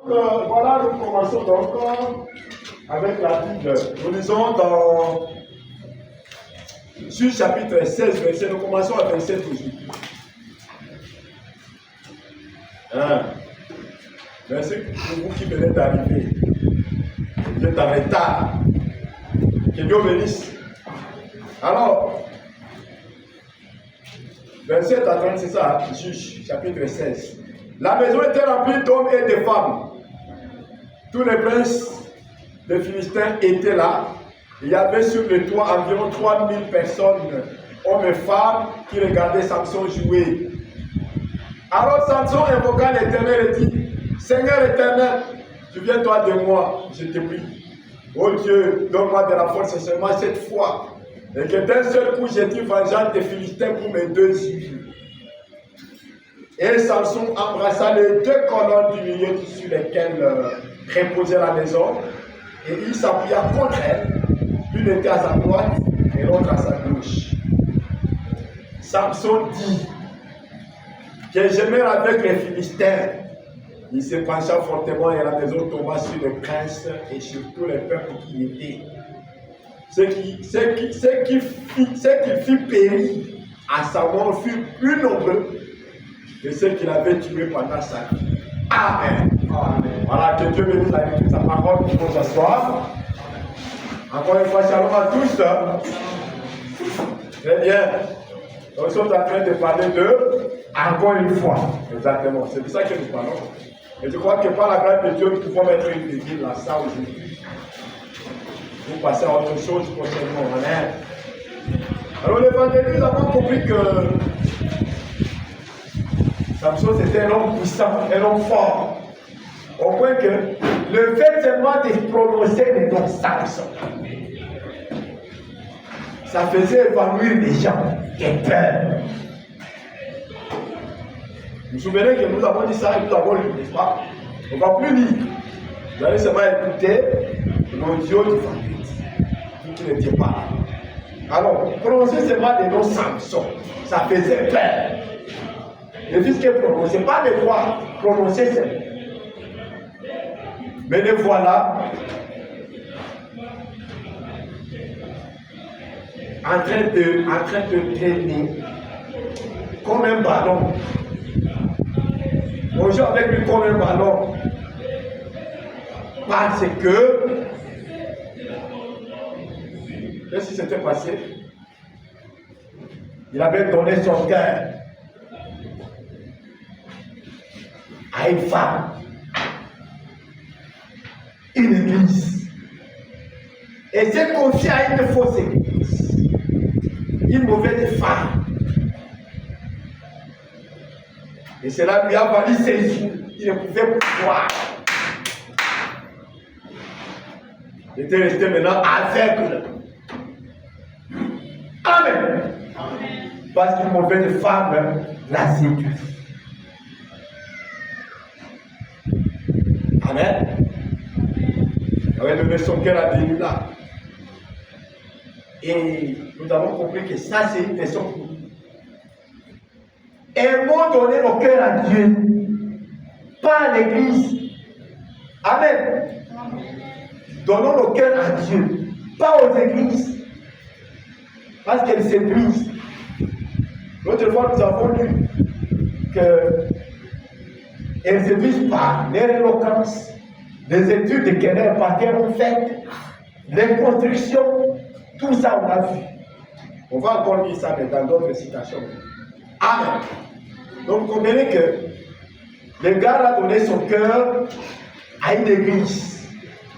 Voilà, nous commençons donc avec la Bible. Nous lisons dans sur chapitre 16, verset. Nous commençons à verset aujourd'hui. Merci pour vous qui venez d'arriver. Vous êtes en retard. Que Dieu bénisse. Alors, verset à 30, c'est ça, Juge, chapitre 16. La maison était remplie d'hommes et de femmes. Tous les princes des Philistins étaient là. Il y avait sur le toit environ 3000 personnes, hommes et femmes, qui regardaient Samson jouer. Alors Samson invoqua l'Éternel et dit, Seigneur éternel, souviens-toi de moi, je te prie. Oh Dieu, donne-moi de la force seulement cette fois. Et que d'un seul coup, j'ai dit vengeance des Philistins pour mes deux yeux. Et Samson embrassa les deux colonnes du milieu sur lesquelles reposait la maison. Et il s'appuya contre elles. L'une était à sa droite et l'autre à sa gauche. Samson dit que j'aimais avec les Philistins. Il se pencha fortement et la maison tomba sur les princes et sur tous les peuples qui y étaient. Ce qu'il fit périr à sa mort fut plus nombreux que ceux qu'il avait tués pendant sa vie. Amen. Amen. Voilà, que Dieu bénisse la lecture de sa parole pour nous asseoir. Encore une fois, shalom à tous. Très bien. Nous sommes en train de parler de encore une fois. Exactement. C'est de ça que nous parlons. Et je crois que par la grâce de Dieu, nous pouvons mettre une virgule là, ça aujourd'hui. Pour passer à autre chose prochainement. Amen. Alors, le vendredi, nous avons compris que Samson c'était un homme puissant, un homme fort. Au point que le fait seulement de prononcer le nom Samson, ça faisait évanouir les gens de peur. Vous vous souvenez que nous avons dit ça et nous avons lu, n'est-ce pas? On ne va plus lire. Vous allez seulement écouter l'audio du vendredi, vu qu'il n'était pas là. Alors, prononcer seulement le nom Samson, ça faisait peur. Le fils qui est prononcé, pas le droit, prononcer seulement. Mais le voilà en train de traîner comme un ballon. On joue avec lui comme un ballon. Parce que, qu'est-ce qui s'était passé? Il avait donné son cœur à une femme, une église. Et c'est confié à une fausse église, une mauvaise femme. Et cela lui a valu ses yeux. Il ne pouvait plus voir. Il était resté maintenant aveugle. Amen. Parce qu'une mauvaise femme l'a séduit. Amen. Il avait donné son cœur à Dieu là. Et nous avons compris que ça, c'est une leçon pour nous. Aimons donner nos cœurs à Dieu, pas à l'église. Amen. Donnons nos cœurs à Dieu, pas aux églises, parce qu'elles séduisent. L'autre fois, nous avons lu qu'elles séduisent par leur éloquence, les études de querelles par lesquelles on fait, les constructions, tout ça on a vu. On va encore lire ça, mais dans d'autres citations. Amen. Donc, vous comprenez que le gars a donné son cœur à une église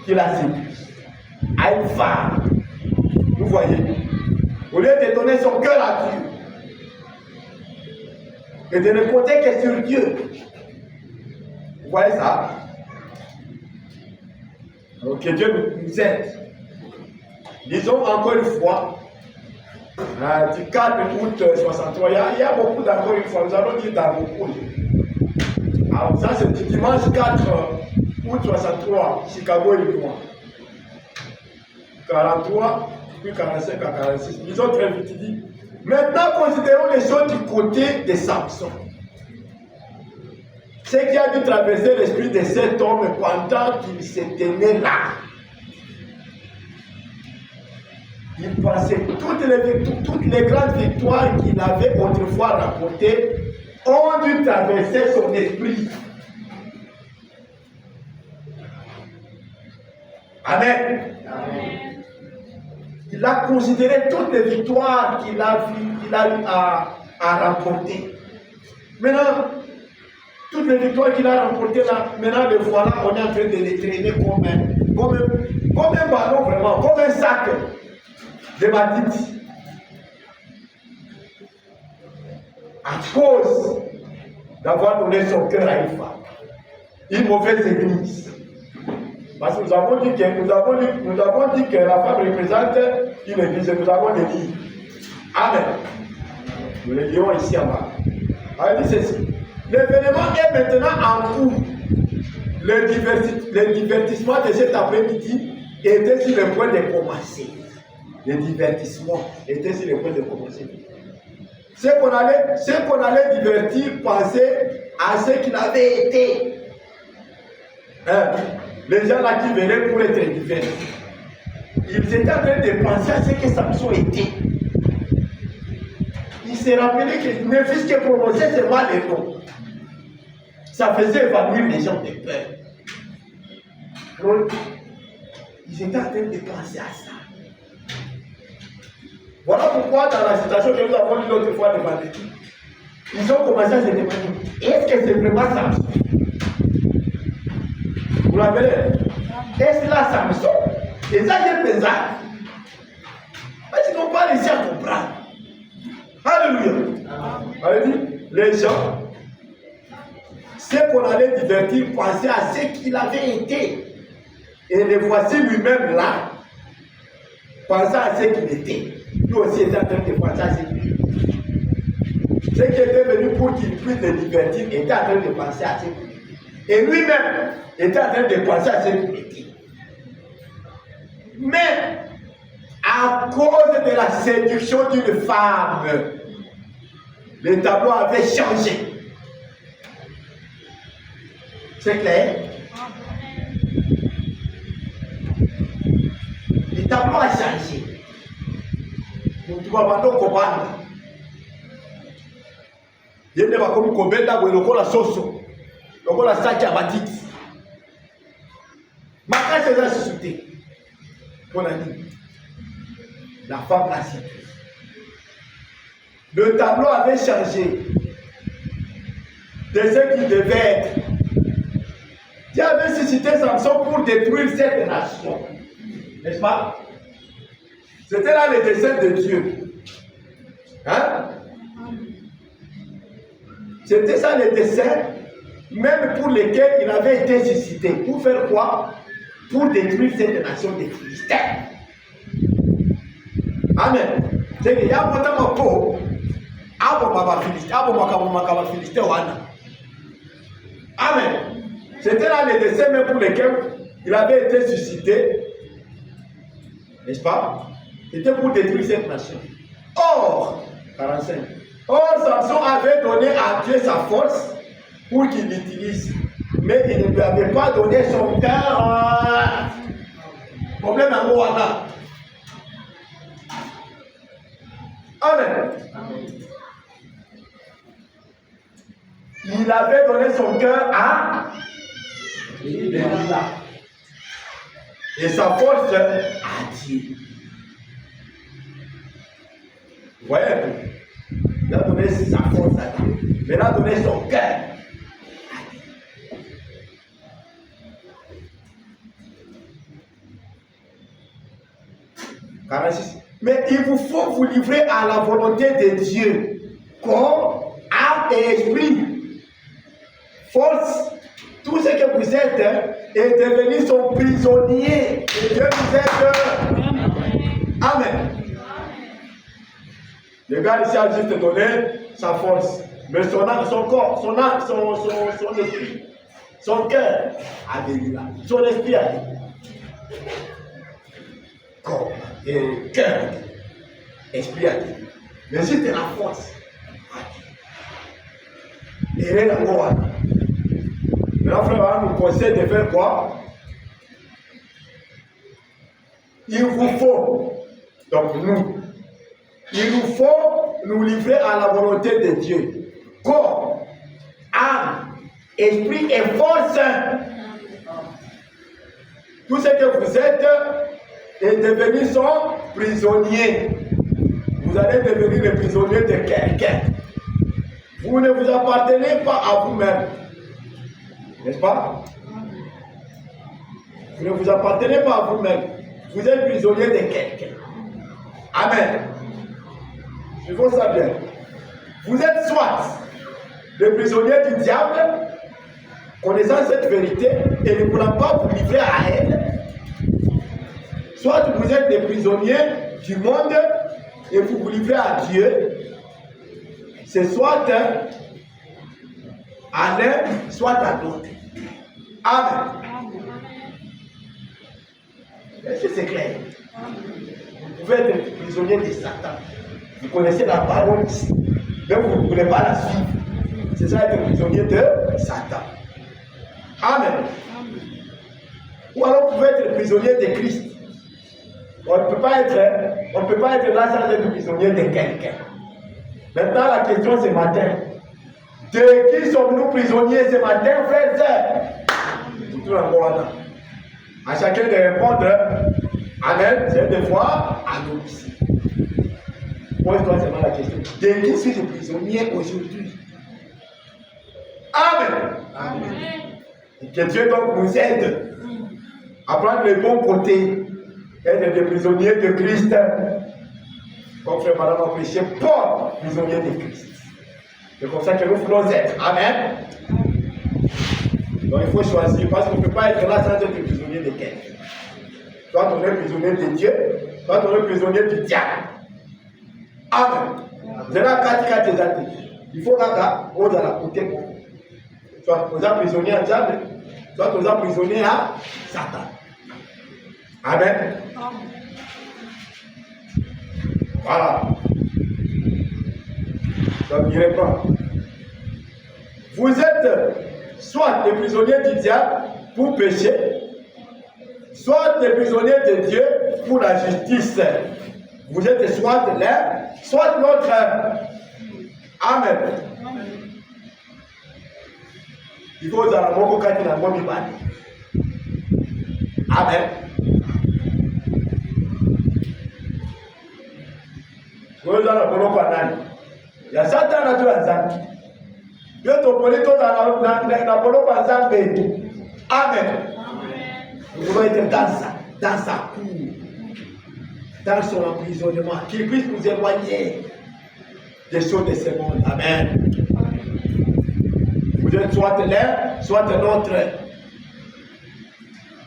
qui l'a séduit, à une femme. Vous voyez, au lieu de donner son cœur à Dieu et de ne compter que sur Dieu. Vous voyez ça? Donc, que Dieu nous aide. Disons encore une fois, du 4 août 63, il y a beaucoup d'encore une fois, nous allons dire dans beaucoup. Alors ça c'est du dimanche 4 août 63, Chicago, Illinois. 43, puis 45 à 46. Disons très vite, il dit, maintenant considérons les choses du côté de Samson. Ce qui a dû traverser l'esprit de cet homme pendant qu'il se tenait là. Il pensait toutes les grandes victoires qu'il avait autrefois rapportées ont dû traverser son esprit. Amen. Amen. Il a considéré toutes les victoires qu'il a eu à remporter. Maintenant, toutes les victoires qu'il a remportées là, maintenant le voilà, on est en train de les traîner comme un ballon vraiment, comme un sac de bâtisse. À cause d'avoir donné son cœur à une femme, une mauvaise église. Parce que nous avons dit que la femme représente une église, nous avons les livres. Amen. Nous les lisons ici en bas. Elle dit ceci. L'événement est maintenant en cours. Le divertissement de cet après-midi était sur le point de commencer. Le divertissement était sur le point de commencer. Ce qu'on allait divertir, penser à ce qu'il avait été. Les gens là qui venaient pour être divertis. Ils étaient en train de penser à ce que Samson était. Ils se rappelaient que ne fût-ce que prononcer seulement les noms. Ça faisait évanouir les gens de peur. Donc, ils étaient en train de penser à ça. Voilà pourquoi dans la citation que nous avons lue l'autre fois de vendredi, ils ont commencé à se demander, est-ce que c'est vraiment Samson? Vous l'avez? Est-ce là Samson? Et ça, j'ai pensé. Mais ils n'ont pas réussi à comprendre. Alléluia. Alléluia. Les gens, ce qu'on allait divertir, penser à ce qu'il avait été. Et le voici lui-même là, pensant à ce qu'il était. Lui aussi était en train de penser à ce qu'il était. Ce qui était venu pour qu'il puisse le divertir était en train de penser à ce qu'il était. Et lui-même était en train de penser à ce qu'il était. Mais, à cause de la séduction d'une femme, le tableau avait changé. C'est clair? Le tableau a changé. Donc, tu vas pas comprendre. Il y a comme Kobenda, la sauce, la sac à batite. Ma casse est suscitée. Mon ami, la femme l'a cité. Le tableau avait changé de ce qu'il devait être. Dieu avait suscité Samson pour détruire cette nation. N'est-ce pas? C'était là le dessein de Dieu. Hein? C'était ça le dessein, même pour lequel il avait été suscité. Pour faire quoi? Pour détruire cette nation des Philistins. Amen. C'est qu'il y a un peu Amen. C'était là le dessein même pour lequel il avait été suscité. N'est-ce pas? C'était pour détruire cette nation. Or, 45. Or, Samson avait donné à Dieu sa force pour qu'il l'utilise. Mais il ne lui avait pas donné son cœur. Problème à Moana. Amen. Il avait donné son cœur à Delilah. Et sa force à Dieu. Vous voyez un peu? Il a donné sa force à Dieu. Mais il a donné son cœur. 46. Mais il vous faut vous livrer à la volonté de Dieu, corps, âme et esprit. Force, tout ce que vous êtes est devenu son prisonnier. Et Dieu vous aide. Amen. Le gars ici a juste donné sa force. Mais son âme, son corps, son âme, son esprit, son cœur a délivré. Son esprit a délivré. Corps et cœur, esprit a délivré. Mais si c'est la force, et elle est la Maintenant, frère Branham nous conseille de faire quoi? Il vous faut, donc nous, il nous faut nous livrer à la volonté de Dieu. Corps, âme, esprit et force. Tout ce que vous êtes est devenu son prisonnier. Vous allez devenir le prisonnier de quelqu'un. Vous ne vous appartenez pas à vous-même. N'est-ce pas? Vous ne vous appartenez pas à vous-même. Vous êtes prisonnier de quelqu'un. Amen. Suivons ça bien. Vous êtes soit le prisonnier du diable, connaissant cette vérité et ne voulant pas vous livrer à elle, soit vous êtes des prisonniers du monde et vous vous livrez à Dieu. C'est soit à l'un, soit à l'autre. Amen. Est-ce que c'est clair? Vous pouvez être prisonnier de Satan. Vous connaissez la parole, mais vous ne voulez pas la suivre. C'est ça être prisonnier de Satan. Amen. Ou alors vous pouvez être prisonnier de Christ. On ne peut pas être là sans être prisonnier de quelqu'un. Maintenant, la question ce matin, de qui sommes-nous prisonniers ce matin, frères et sœurs? Tout encore là. À chacun de répondre, Amen, c'est de voir à nous ici. Pose-toi seulement la question, de qui suis-je prisonnier aujourd'hui? Amen. Amen. Et que Dieu donc nous aide à prendre le bon côté, être des prisonniers de Christ. Comme frère Madame a prêché, Paul, prisonnier de Christ. C'est comme ça que nous voulons être. Amen. Donc il faut choisir, parce qu'on ne peut pas être là sans être prisonnier de quelqu'un. Soit on est prisonnier de Dieu, soit on est prisonnier du diable. Amen. Vous avez 4 années. Il faut qu'on a la côté. Soit on est prisonnier à diable, soit on est prisonnier à Satan. Amen. Voilà. Donc il reprend. Vous êtes soit des prisonniers du diable pour pécher, soit des prisonniers de Dieu pour la justice. Vous êtes soit l'un, soit l'autre. Amen. Il faut que vous ayez la bonne Amen. Il y a Satan à tout le temps. Dieu te connaît tout dans le Amen. Nous voulons être dans sa cour, dans son emprisonnement, qu'il puisse nous éloigner des choses de ce monde. Amen. Vous êtes soit l'un, soit l'autre.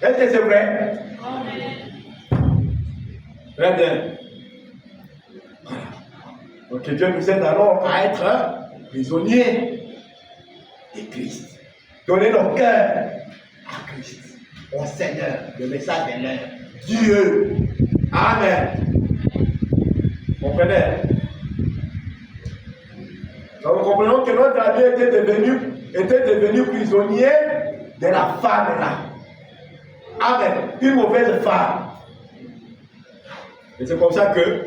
Est-ce que c'est vrai? Amen. Très bien. Donc Dieu nous aide alors à être prisonniers de Christ. Donnez nos cœurs à Christ, au Seigneur, le message de l'heure. Dieu. Amen. Vous comprenez? Donc nous comprenons que notre ami était devenu prisonnier de la femme là. Amen. Une mauvaise femme. Et c'est comme ça que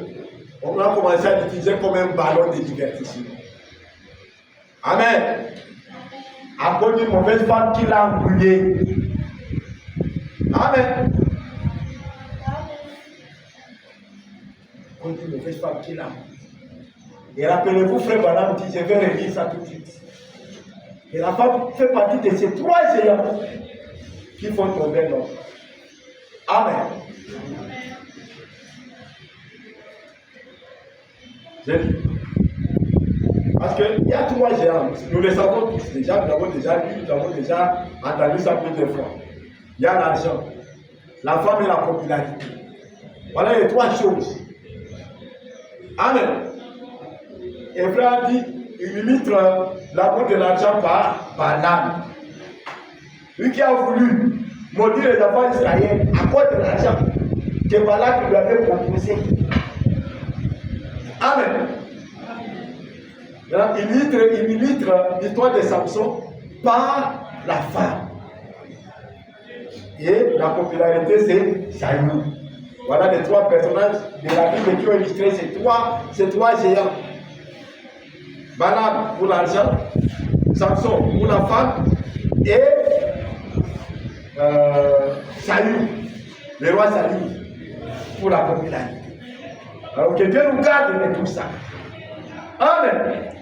on a commencé à l'utiliser comme un ballon de divertissement. Amen. À cause d'une mauvaise femme qui l'a embrouillé. Amen. À cause d'une mauvaise femme qui l'a embrouillé. Et rappelez-vous, frère Branham dit, je vais relire ça tout de suite. Et la femme fait partie de ces 3 géants qui font tomber l'homme. Amen. Parce qu'il y a 3 géants, nous le savons tous déjà, nous l'avons déjà lu, nous avons déjà entendu ça plusieurs fois. Il y a l'argent, la femme et la popularité. Voilà les 3 choses. Amen. Et frère dit, il illustre l'amour de l'argent par l'âme. Lui qui a voulu maudire les enfants d'Israël à cause de l'argent que Balak lui avait proposé. Amen. Il illustre l'histoire de Samson par la femme. Et la popularité, c'est Saül. Voilà les trois personnages de la Bible qui ont illustré ces trois géants. Balaam pour l'argent, Samson pour la femme et Saül, le roi Saül pour la popularité. Alors que Dieu nous garde de tout ça. Amen.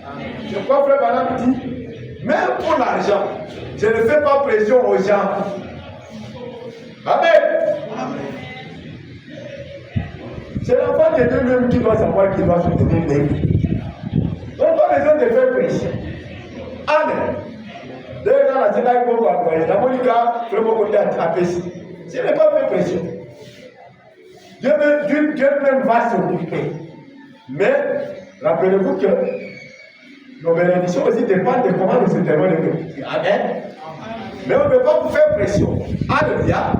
Je crois que Frère Balaam dit, même pour l'argent, je ne fais pas pression aux gens. Amen. C'est l'enfant de Dieu même qui doit savoir qu'il doit se tenir libre. Donc, pas besoin de faire pression. Amen. D'ailleurs, dans la sénat, il faut envoyer. La Monica, le mot côté à Pessi. Je n'ai pas fait pression. Dieu même va s'occuper. Mais, rappelez-vous que nos bénédictions aussi dépendent de comment nous servons les bénédictions. Amen. Mais on ne peut pas vous faire pression. Alléluia.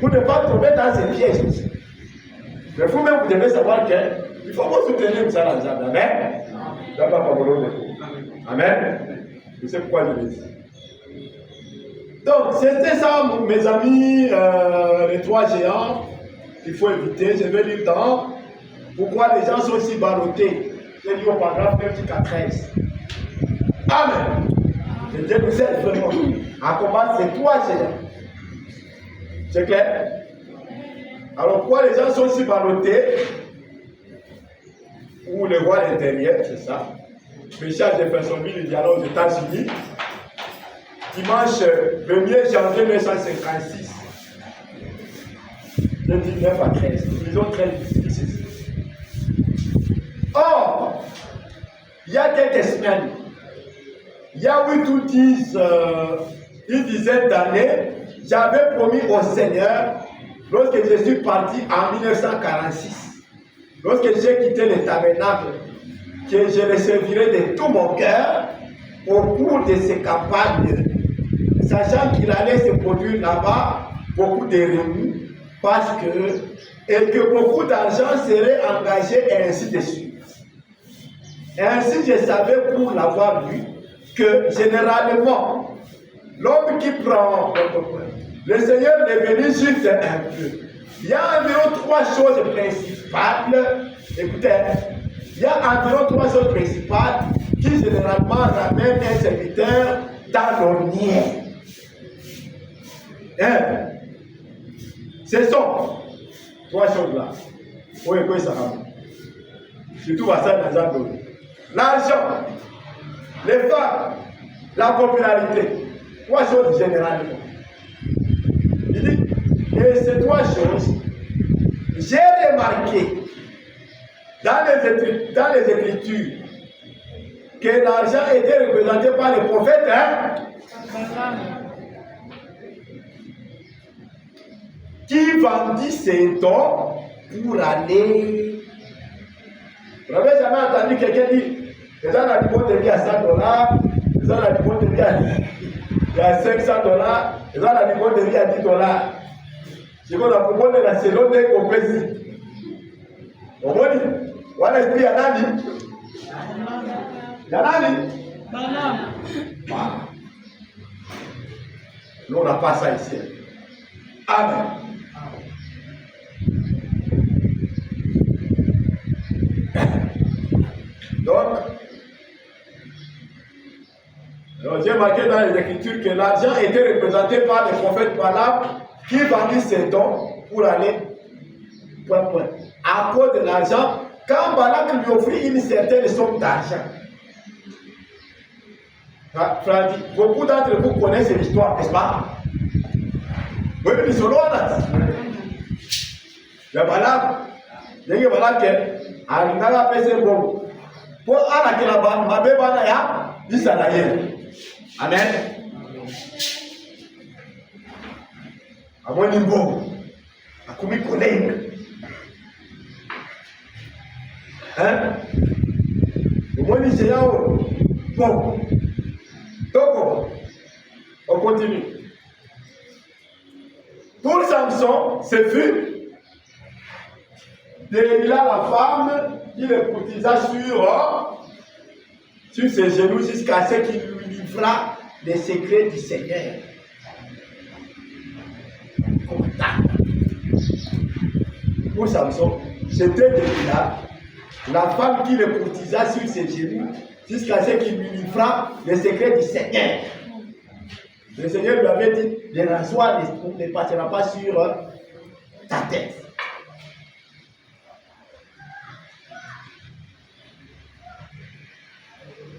Pour ne pas tomber dans ces pièges aussi. Mais vous-même, vous devez savoir qu'il faut vous soutenir ça dans le Amen. Amen. Je sais pourquoi je le dis. Donc, c'était ça, mes amis, les trois géants qu'il faut éviter. Je vais lire dans pourquoi les gens sont si ballottés. J'ai dit au paragraphe 13. Amen. Et Dieu nous aide vraiment à combattre ces trois géants. C'est clair? Alors, pourquoi les gens sont si ballottés? Ou le roi intérieur, c'est ça. Richard Jeffersonville, il y a aux États-Unis. Dimanche 1er janvier 1956. De 19 à 13. Ils ont très difficile. Or, il y a quelques semaines, il y a 8 ou 10, une dizaine d'années, j'avais promis au Seigneur, lorsque je suis parti en 1946, lorsque j'ai quitté le tabernacle, que je le servirai de tout mon cœur au cours de ces campagnes, sachant qu'il allait se produire là-bas beaucoup de revenus, et que beaucoup d'argent serait engagé et ainsi de suite. Et ainsi, je savais pour l'avoir vu que généralement, l'homme qui prend le Seigneur est venu juste un peu. Il y a environ 3 choses principales. Écoutez, il y a environ 3 choses principales qui généralement ramènent un serviteur dans l'ornière. Ce sont 3 choses-là. Oui, quoi ça ramène? Surtout à ça dans un domaine. L'argent, les femmes, la popularité. 3 choses généralement. Il dit, et ces 3 choses, j'ai remarqué dans les Écritures que l'argent était représenté par les prophètes. Qui vendit ses dons pour aller. Vous n'avez jamais entendu quelqu'un dire, les gens ont de vie à $100, les gens ont de vie à $500, les gens ont de vie à $10. C'est qu'on a proposé la saison d'un compétition. On va dire, on a esprit à Nani. Nani. Nous, on n'a pas ça ici. Amen. Donc, j'ai marqué dans les Écritures que l'argent était représenté par le prophète Balaam qui vendit ses dons pour aller point. À cause de l'argent, quand Balaam lui offrit une certaine somme d'argent. Beaucoup d'entre vous connaissent l'histoire, n'est-ce pas? Oui, mais ils sont loin. Le Balaam, il y a Balaam qui a fait bon. Pour aller à la bande, ma bébé ya, il s'en a Amen. À mon niveau, à comme il connaît. Hein? Au moins, il s'est là. Bon. Donc, on continue. Pour Samson, ce fut Delilah, la femme, qui le courtisa sur ses genoux jusqu'à ce qu'il lui livra les secrets du Seigneur. contact. Pour Samson, c'était déjà la femme qui le courtisa sur ses genoux jusqu'à ce qu'il lui livra le secret du Seigneur. Le Seigneur lui avait dit, le rasoir ne passera pas sur ta tête.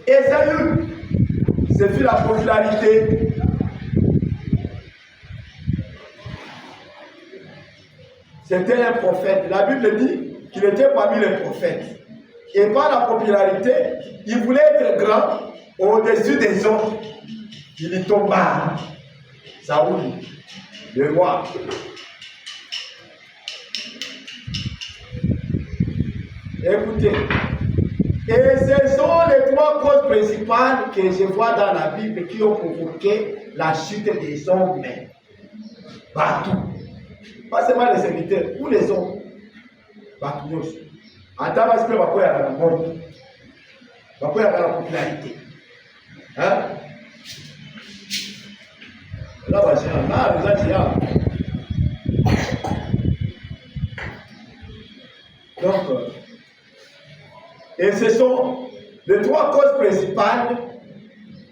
Esaü, ce fut la popularité. C'était un prophète. La Bible dit qu'il était parmi les prophètes. Et par la popularité, il voulait être grand au-dessus des autres. Il y tomba. Saoul, le roi. Écoutez, et ce sont les trois causes principales que je vois dans la Bible qui ont provoqué la chute des hommes partout. Pas seulement les serviteurs, ou les hommes. Partout. Attends, parce que je vais la mode. Je vais la popularité. Hein? Là, donc, et ce sont les trois causes principales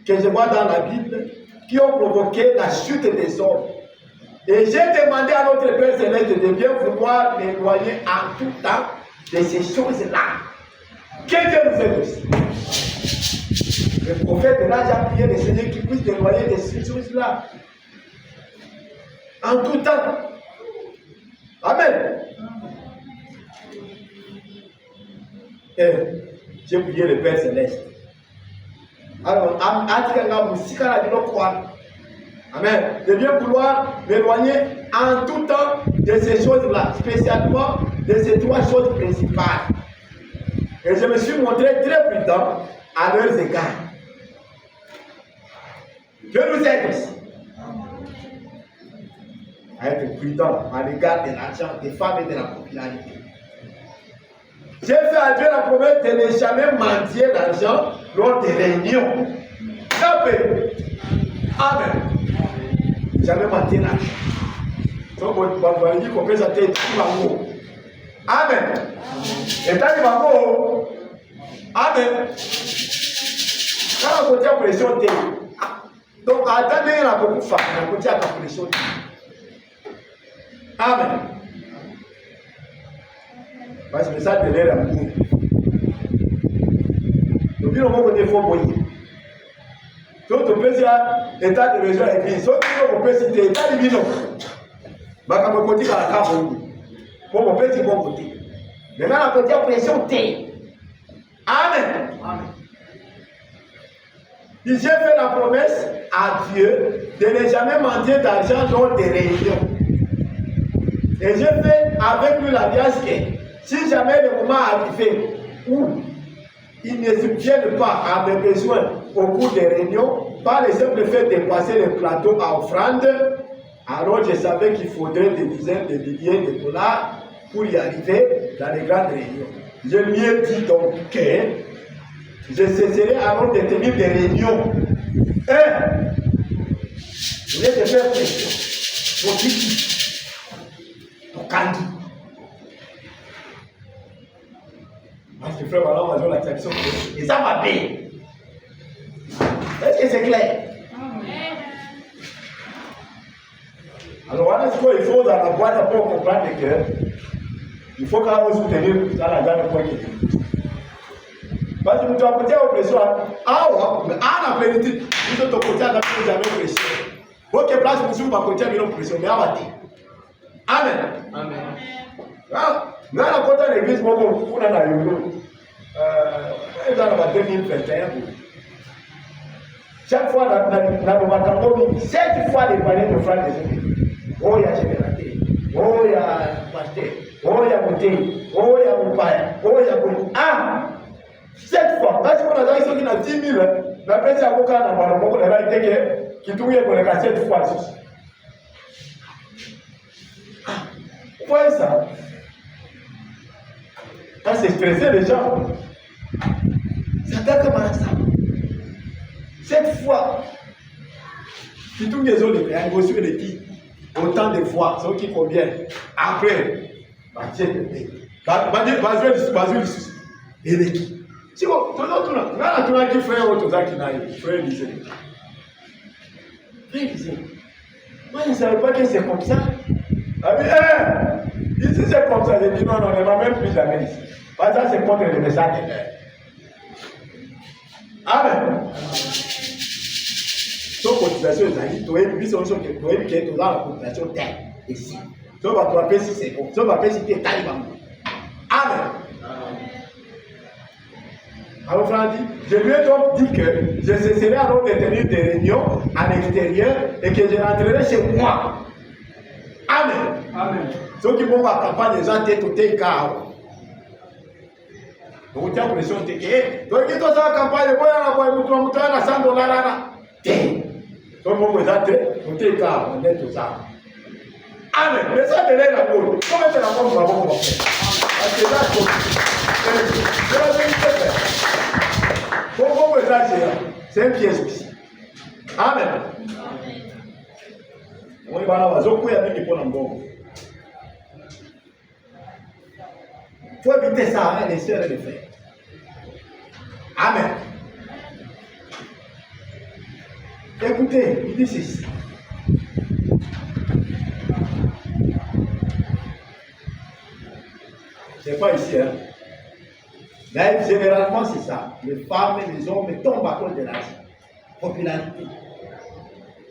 que je vois dans la Bible qui ont provoqué la chute des hommes. Et j'ai demandé à notre Père Céleste de bien vouloir l'éloigner en tout temps de ces choses-là. Que Dieu nous aide aussi. Le prophète de l'âge a prié le Seigneur qui puisse l'éloigner de ces choses-là. En tout temps. Amen. Et j'ai prié le Père Céleste. Alors, amen. De bien vouloir m'éloigner en tout temps de ces choses-là, spécialement de ces trois choses principales. Et je me suis montré très prudent à leurs égards. Dieu nous aide aussi à être prudent à l'égard de l'argent, des femmes et de la popularité. J'ai fait à Dieu la promesse de ne jamais mendier d'argent lors des réunions. Amen. Jamais mendier l'argent. Donc, on va dire qu'on peut s'attendre tout en haut. Amen. Et tant qu'il va haut, amen. Quand on a pression, donc, attendez, il y a beaucoup de femmes, on a pression. Amen. Parce que ça, c'est l'amour. Donc, il faut qu'on faut moyen. Donc, on peut dire, l'état de besoin est bien. Sauf qu'on peut citer l'état de bino. Bah, quand on continue à la carte, on peut dire bon côté. Maintenant, on peut dire pression T. Amen. Amen. J'ai fait la promesse à Dieu de ne jamais mendier d'argent dans des réunions. Et j'ai fait avec lui l'alliance que si jamais le moment arrivé où ils ne subviennent pas à mes besoins au cours des réunions, par le simple fait de passer le plateau à offrande, alors je savais qu'il faudrait des dizaines de milliers de dollars pour y arriver dans les grandes réunions. Je lui ai dit donc que je cesserai alors de tenir des réunions. Je vais te faire pression. Pour qui? Pour Kandi. Parce que frère, voilà, on a la traduction. Et ça m'a payé. Est-ce que c'est clair? Alors, voilà ce qu'il faut dans la boîte pour comprendre que il faut quand même soutenir dans la gamme point qui est. Parce que tu as côté oppression, mais à la plénitude, nous sommes côté à la jamais oppression. Ok, place pour vous, côté à l'oppression, mais à la tête. Amen. Amen. Mais à la côté de l'église, on a la réunion. Dans la 2021. Chaque fois, dans 7 fois les palais de frères des autres. Oh, il y a générateur. Oh, il y a pasteur. Oh, il y a bouteille. Oh, il y a moupaya. Oh, il y a bouteille. Ah! 7 fois. Parce qu'on a dit qu'il y a 10 000. La personne a beaucoup de la été qui tourne pour les 7 fois. Pourquoi ça? Quand c'est stressé, les gens. Ça t'a comment ça? 7 fois. Qui tourne les autres, il y a un gros sur les qui. autant de fois, ce qui convient. Après, si vous qui frère moi je ne savais pas que c'est comme ça. Ici c'est comme ça, je dis non, on ne va même plus jamais ici. Parce que c'est contre le message de l'air. Amen. Son cotisation est allée, tu es lui, son qui est dans la cotisation terre ici. Tu vas te rappeler si c'est bon. Tu vas te rappeler si tu es taillé. Amen. Alors, frère dit, je lui ai donc dit que je cesserai alors de tenir des réunions à l'extérieur et que je rentrerai chez moi. Amen. Amen. Ceux qui vont à la campagne, les gens étaient tout écarts. Donc, tu as l'impression que tu es. Donc, tu as la campagne, tu as la $100 là. Donc, vous êtes tout écarts, on est tout ça. Amen. Mais ça, c'est la bonne. Comment c'est la bonne pour avoir fait? Parce que là, c'est la vérité. Pourquoi vous êtes c'est un piège aussi. Amen. On va là, on va avec les points en bon. Il faut éviter ça, hein, les sœurs et les frères. Amen. Écoutez, il dit ceci. C'est pas ici, hein. Mais généralement, c'est ça. Les femmes et les hommes tombent à cause de l'argent. Popularité.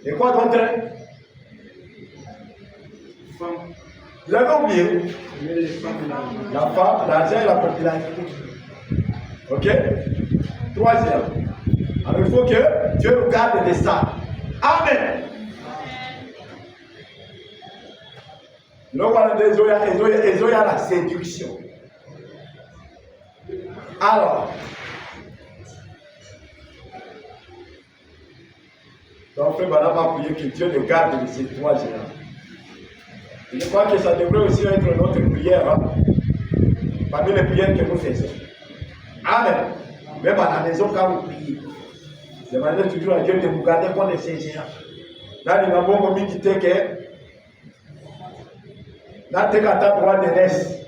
Et quoi d'autre? Vous avez oublié? La femme, l'argent et la popularité. Ok? Troisième. Alors il faut que Dieu nous garde de ça. Amen. Donc, il y a la séduction. Alors, donc, frère Bala va prier que Dieu nous garde de ces trois géants. Je crois que ça devrait aussi être notre prière, hein, parmi les prières que nous faisons. Amen. Même à la maison, quand vous priez, demandez toujours à Dieu de vous garder contre ces géants. Là, nous avons mis qui était que là, tu as ta droite de l'Est.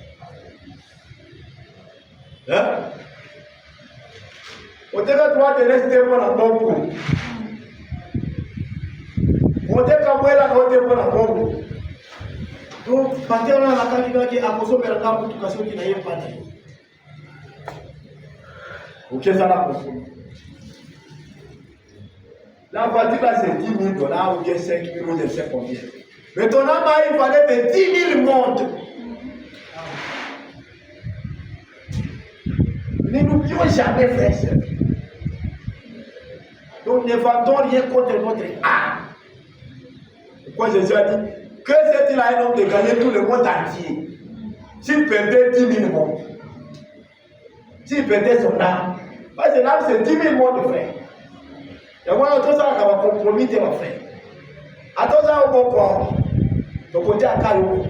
Hein? On te a droit de l'Est pour la bombe. On te a droit de pour la bombe. Donc, quand on a la candidature qui a posé le camp pour tout qui n'a pas dit. Ok, ça l'a posé. La voiture là, c'est $10,000 ou bien 5 000 ou je ne sais combien. Mais ton âme, il fallait de 10 000 mondes. Ne n'oublions jamais, frère. Donc, ne vendons rien contre notre âme. Pourquoi Jésus a dit que c'est-il à un homme de gagner tout le monde entier s'il perdait 10 000 mondes? S'il perdait son âme. Parce que l'âme, c'est 10 000 mondes, frère. Et moi, tout ça, ça va compromettre mon frère. Attends, ça, au bon corps. Donc, on dit à Caillou.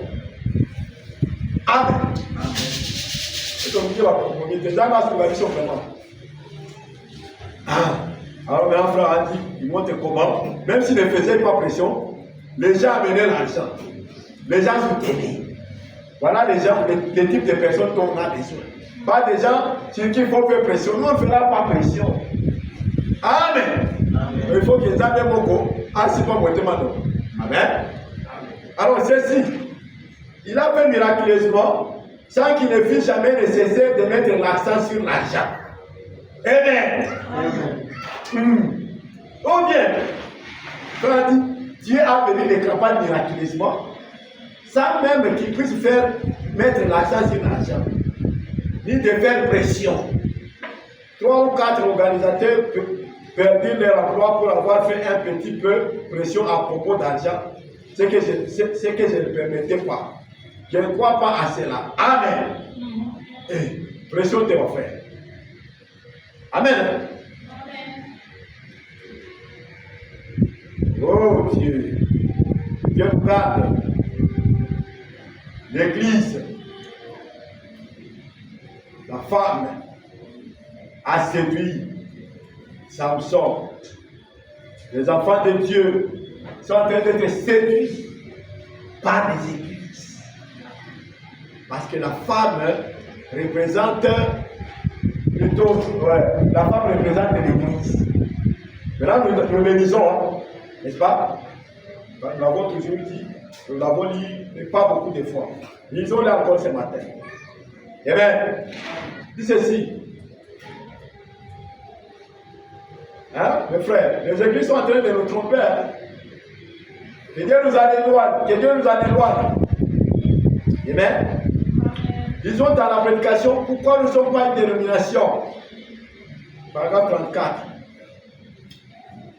Amen. Et donc, Dieu va compromettre. Déjà, ma sous vraiment. Alors, maintenant, frère a dit, il montre comment, même s'il ne faisait pas pression, les gens amenaient l'argent. Les gens soutenaient. Voilà les gens, les types de personnes dont on a besoin. Pas des gens sur qui il faut faire pression. Nous, on ne fera pas pression. Amen. Amen. Il faut qu'ils aient beaucoup. Ah, c'est pas mon demande. Amen. Alors, ceci, il a fait miraculeusement sans qu'il ne fût jamais nécessaire de mettre l'accent sur l'argent. Amen. Ou bien, quand Dieu a venu les campagnes miraculeusement, sans même qu'il puisse mettre l'accent sur l'argent, ni de faire pression. 3 ou 4 organisateurs perdirent leur emploi pour avoir fait un petit peu pression à propos d'argent, ce que je ne permettais pas. Je ne crois pas à cela. Amen. Pression de mon frère. Amen. Oh Dieu. Dieu nous garde. L'église, la femme a séduit Samson. Les enfants de Dieu sont en train d'être séduits par les églises. Parce que la femme représente plutôt, la femme représente l'église. Maintenant, nous le lisons, n'est-ce pas? Nous l'avons toujours dit, nous l'avons lu, mais pas beaucoup de fois. Lisons-le encore ce matin. Eh bien, dit ceci. Hein, mes frères, les églises sont en train de nous tromper. Hein? Que Dieu nous en éloigne. Que Dieu nous en éloigne. Amen. Disons dans la prédication, pourquoi nous ne sommes pas une dénomination? Paragraphe 34.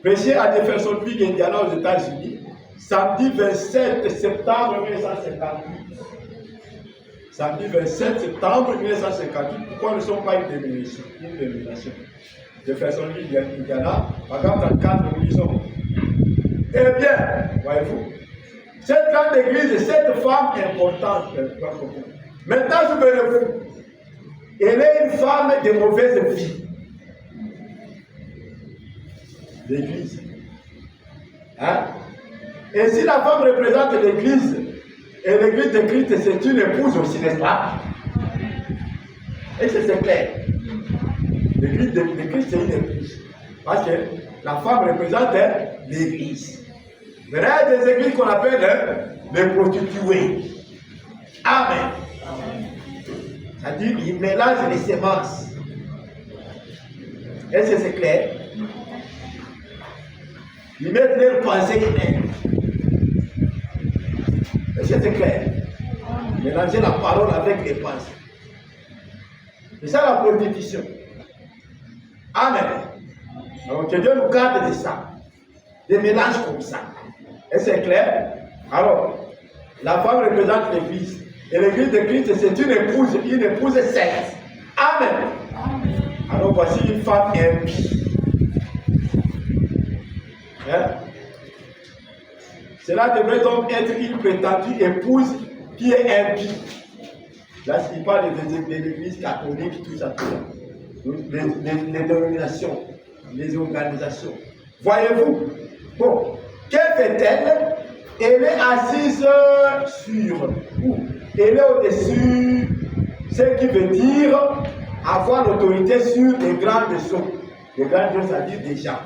Prêché à Jeffersonville, Indiana, aux États-Unis, samedi 27 septembre 1958. Samedi 27 septembre 1958, pourquoi nous ne sommes pas une dénomination? Jeffersonville, Indiana, paragraphe 34, nous lisons. Eh bien, voyez-vous, cette grande église, cette femme importante, maintenant, souvenez-vous, elle est une femme de mauvaise vie. L'église. Hein? Et si la femme représente l'église, et l'église de Christ, c'est une épouse aussi, n'est-ce pas? Et c'est clair. L'église de Christ, c'est une épouse. Parce que la femme représente l'église. Il y a des églises qu'on appelle les prostituées. Amen. C'est-à-dire, ils mélangent les semences. Est-ce que c'est clair? Ils mettent leurs pensées humaines. Est-ce que c'est clair? Mélanger la parole avec les pensées. C'est ça la prostitution. Amen. Donc que Dieu nous garde de ça. Des mélanges comme ça. Est-ce que c'est clair? Alors, la femme représente l'église. Et l'église de Christ, c'est une épouse sainte. Amen. Alors voici une femme impie. Hein? Cela devrait donc être une prétendue épouse qui est impie. Là, il parle de l'église catholique, tout ça, tout ça. Les dénominations, les organisations. Voyez-vous? Bon, qu'elle fait-elle? Elle est assise sur où? Elle est au-dessus, ce qui veut dire avoir l'autorité sur les grandes choses. Les grandes choses, c'est-à-dire des gens.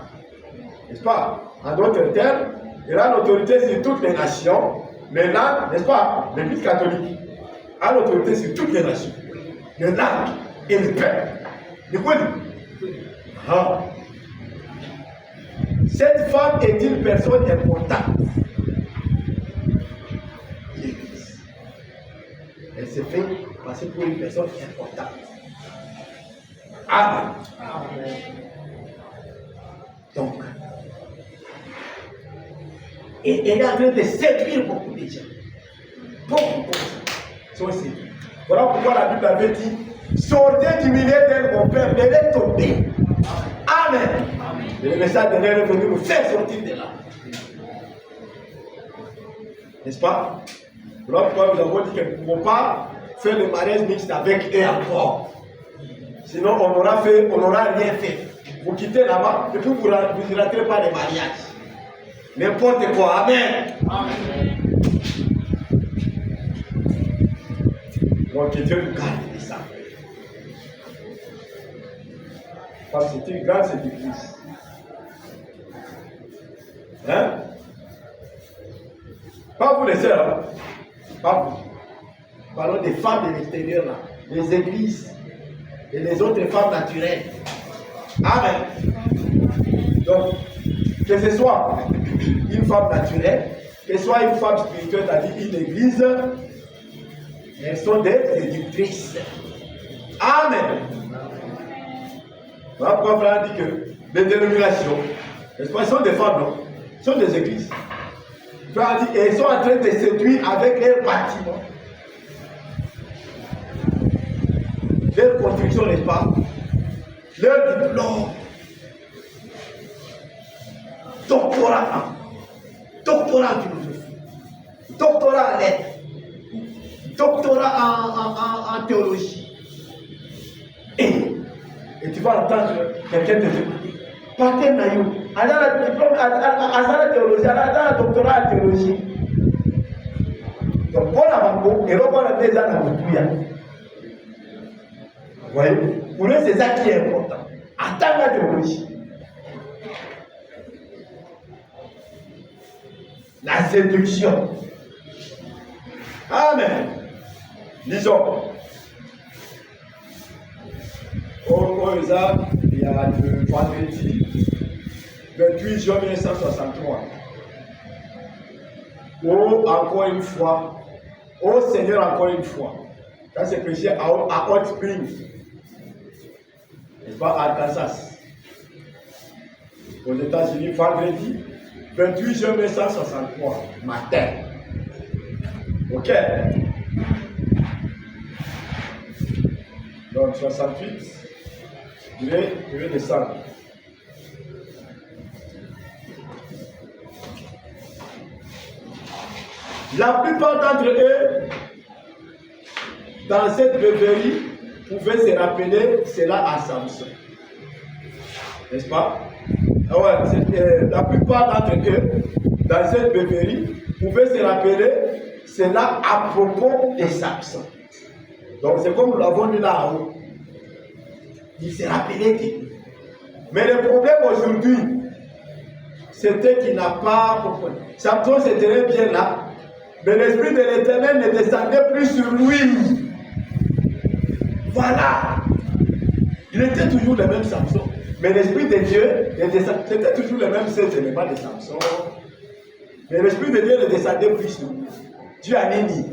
N'est-ce pas? En d'autres termes, elle a l'autorité sur toutes les nations. Maintenant, n'est-ce pas? L'Église catholique a l'autorité sur toutes les nations. Le lac et le père. De quoi dit? Ah. Cette femme est une personne importante. L'Église. Elle se fait passer pour une personne importante. Amen. Amen. Donc, et elle est en train de séduire beaucoup de gens. Beaucoup sont séduits. Voilà pourquoi la Bible avait dit, sortez du milieu d'elle, mon père, mais elle est tombée. Amen. Amen. Et le message de Dieu est venu nous faire sortir de là. N'est-ce pas? Voilà pourquoi nous avons dit que nous ne pouvons pas faire le mariage mixte avec eux encore. Sinon, on n'aura rien fait. Vous quittez là-bas, et puis vous ne rentrez pas les mariages. N'importe quoi. Amen. Amen. Donc, que Dieu nous garde de ça. Parce que c'est une grande église. Hein? Pas vous les sœurs. Hein? Pas vous. Parlons des femmes de l'extérieur, là. Les églises. Et les autres femmes naturelles. Amen. Donc, que ce soit une femme naturelle, que ce soit une femme spirituelle, c'est-à-dire une église, elles sont des éducatrices. Amen. Voilà pourquoi Frère dit que les dénominations, elles sont des femmes, non? Elles sont des églises. Frère dit elles sont en train de séduire avec leurs bâtiments. Leur construction, n'est-ce pas? Leur diplôme. Doctorat en philosophie, doctorat en lettres, doctorat en théologie. Et tu vas entendre quelqu'un te dire, Pater Naïou, à la théologie, à la doctorat en théologie. Donc, pour la banque, et là, on a déjà dans le tout. Vous voyez, pour eux, c'est ça qui est important. Attends la théologie. La séduction. Amen. Lisons. Au Isaac, il y a le vendredi 28 juin 1963. Oh, encore une fois. Oh Seigneur, encore une fois. Ça c'est prêché à Hot Springs. N'est-ce pas, à Arkansas. Aux États-Unis, vendredi 28 juin 1963, matin. Ok. Donc 68, je vais descendre. La plupart d'entre eux, dans cette rêverie, pouvaient se rappeler cela à Samson. N'est-ce pas? La plupart d'entre eux, dans cette rêverie, pouvaient se rappeler cela à propos de Samson. Donc c'est comme nous l'avons lu là-haut. Il se rappelait de lui. Mais le problème aujourd'hui, c'était qu'il n'a pas compris. Samson c'était bien là. Mais l'Esprit de l'Éternel ne descendait plus sur lui. Voilà. Il était toujours le même Samson. Mais l'Esprit de Dieu, c'était toujours le même seul élément de Samson. Mais l'Esprit de Dieu ne descendait plus sur lui. Dieu a mis.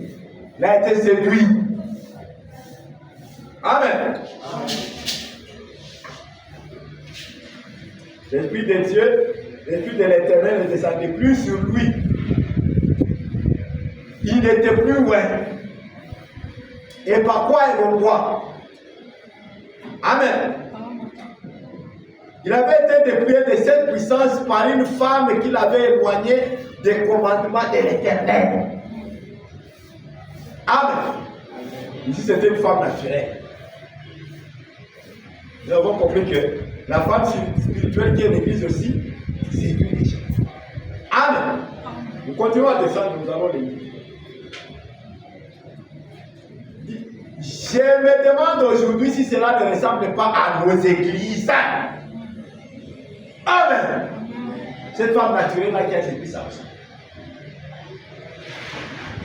Il a été séduit. Amen. L'Esprit de Dieu, l'Esprit de l'Éternel ne descendait plus sur lui. Il n'était plus loin. Et par quoi il le voit? Amen. Il avait été dépouillé de cette puissance par une femme qui l'avait éloigné des commandements de l'Éternel. Amen. Ici, c'était une femme naturelle. Nous avons compris que la femme spirituelle qui est l'église aussi, c'est lui déjà. Amen. Nous continuons à descendre, nous allons lire. Je me demande aujourd'hui si cela ne ressemble pas à nos églises. Amen. Cette femme naturelle-là qui a séduit Samson.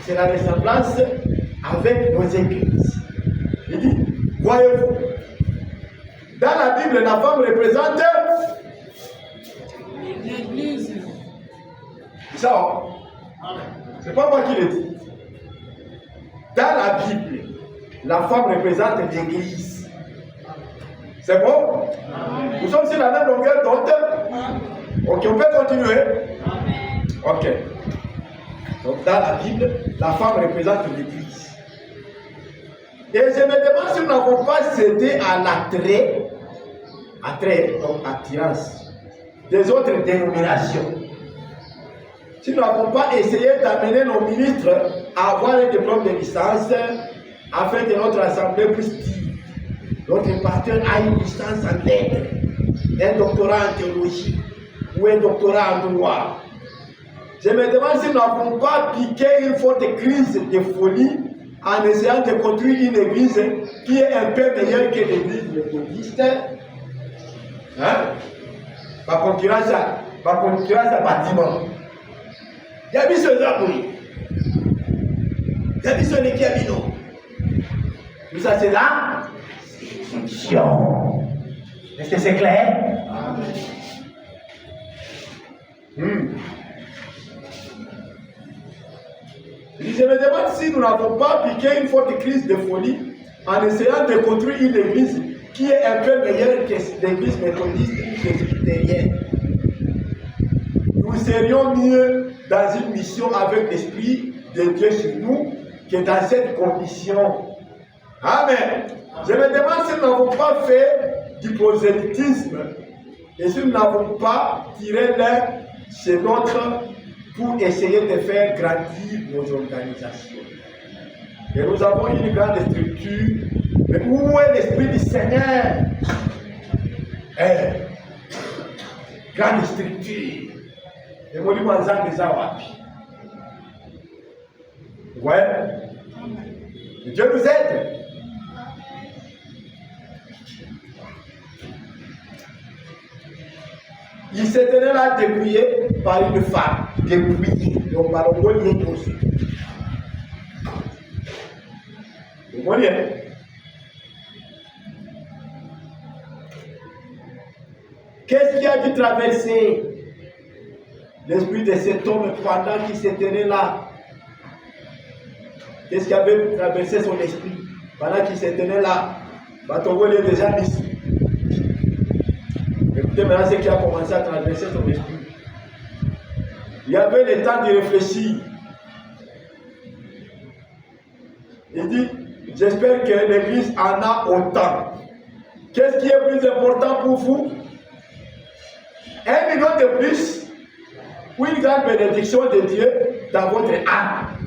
C'est la ressemblance avec nos églises. Il dit, voyez-vous, dans la Bible, la femme représente l'église. C'est ça, c'est pas moi qui le dis. Dans la Bible, la femme représente l'église. C'est bon? Amen. Nous sommes sur la même longueur d'onde. Ok, on peut continuer? Amen. Ok. Donc dans la Bible, la femme représente l'église. Et je me demande si nous n'avons pas cédé à l'attrait, donc attirance, des autres dénominations. Si nous n'avons pas essayé d'amener nos ministres à avoir un diplôme de licence, afin que notre assemblée puisse dire, notre pasteur a une licence en lettres, un doctorat en théologie ou un doctorat en droit. Je me demande si nous n'avons pas piqué une forte crise de folie en essayant de construire une église qui est un peu meilleure que l'église méthodiste. Hein? Par concurrence à bâtiment. Il y a mis ce drapeau. Il y a mis ce Nekiabino. Tout ça, c'est la séduction. Est-ce que c'est clair? Amen. Je me demande si nous n'avons pas piqué une forte crise de folie en essayant de construire une église qui est un peu meilleure que l'église méthodiste ou presbytérienne. Nous serions mieux dans une mission avec l'Esprit de Dieu sur nous que dans cette condition. Amen. Je me demande si nous n'avons pas fait du prosélytisme et si nous n'avons pas tiré l'un chez l'autre pour essayer de faire grandir nos organisations. Et nous avons une grande structure, mais où est l'Esprit du Seigneur? Grande structure. Et moi, je Ouais. Dieu nous aide. Il s'était là dépouillé par une femme. Dépouillé. Donc, par le mot lié aussi. Vous voyez? Qu'est-ce qui a dû traverser l'esprit de cet homme pendant qu'il se tenait là? Qu'est-ce qui avait traversé son esprit pendant qu'il se tenait là? Batongo est déjà ici. Écoutez maintenant ce qui a commencé à traverser son esprit. Il y avait le temps de réfléchir. Il dit, j'espère que l'Église en a autant. Qu'est-ce qui est plus important pour vous? 1 million de plus ou une grande bénédiction de Dieu dans votre âme?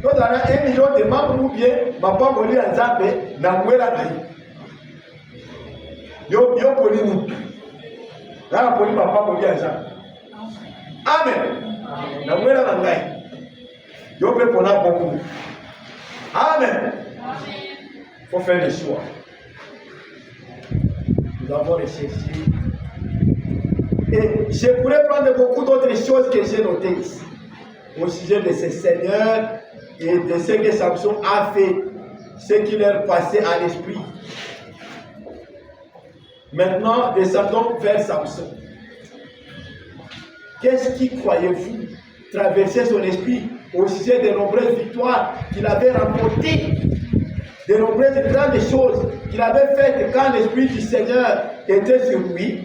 Nous avons 1 million de membres ou bien papa moli en Zambé na mwela na yo poli nous na poli papa moli en Zambé. Amen. Na mwela na ngai yo pe pona beaucoup. Amen. Faut faire le choix. Nous avons recherché. Et je pourrais prendre beaucoup d'autres choses que j'ai notées ici au sujet de ce Seigneur et de ce que Samson a fait, ce qui leur passait à l'esprit. Maintenant, descendons vers Samson. Qu'est-ce qui, croyez-vous, traversait son esprit au sujet de nombreuses victoires qu'il avait remportées, de nombreuses grandes choses qu'il avait faites quand l'esprit du Seigneur était sur lui?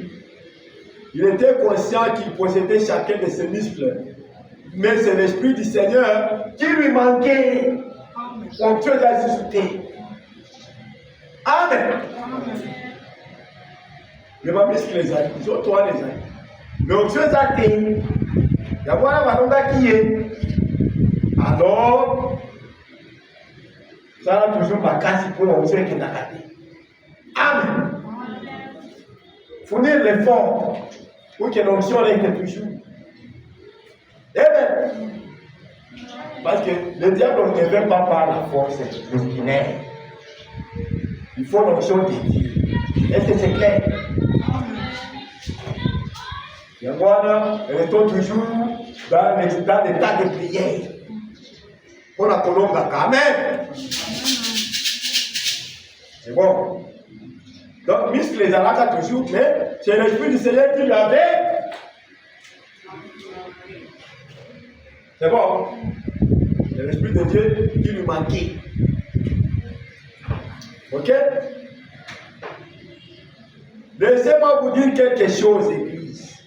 Il était conscient qu'il possédait chacun de ses muscles. Mais c'est l'esprit du Seigneur qui lui manquait. On peut l'assister. Amen. Je ne vais pas muscler les amis. Ils sont toi les amis. Mais on peut l'assister. Il y a un qui est. Alors, ça a toujours ma casse pour on sait qu'il a raté. Amen. Fournir l'effort pour que l'onction ait toujours. Amen. Parce que le diable ne vient pas par la force ordinaire. Il faut l'onction de Dieu. Est-ce que c'est clair? Et voilà, restons toujours dans l'état de prière. Pour la colombe, Amen. C'est bon. Donc, muscle les alaka toujours, mais c'est l'esprit du Seigneur qui l'avait. C'est bon. C'est l'esprit de Dieu qui lui manquait. Ok? Laissez-moi vous dire quelque chose, Église.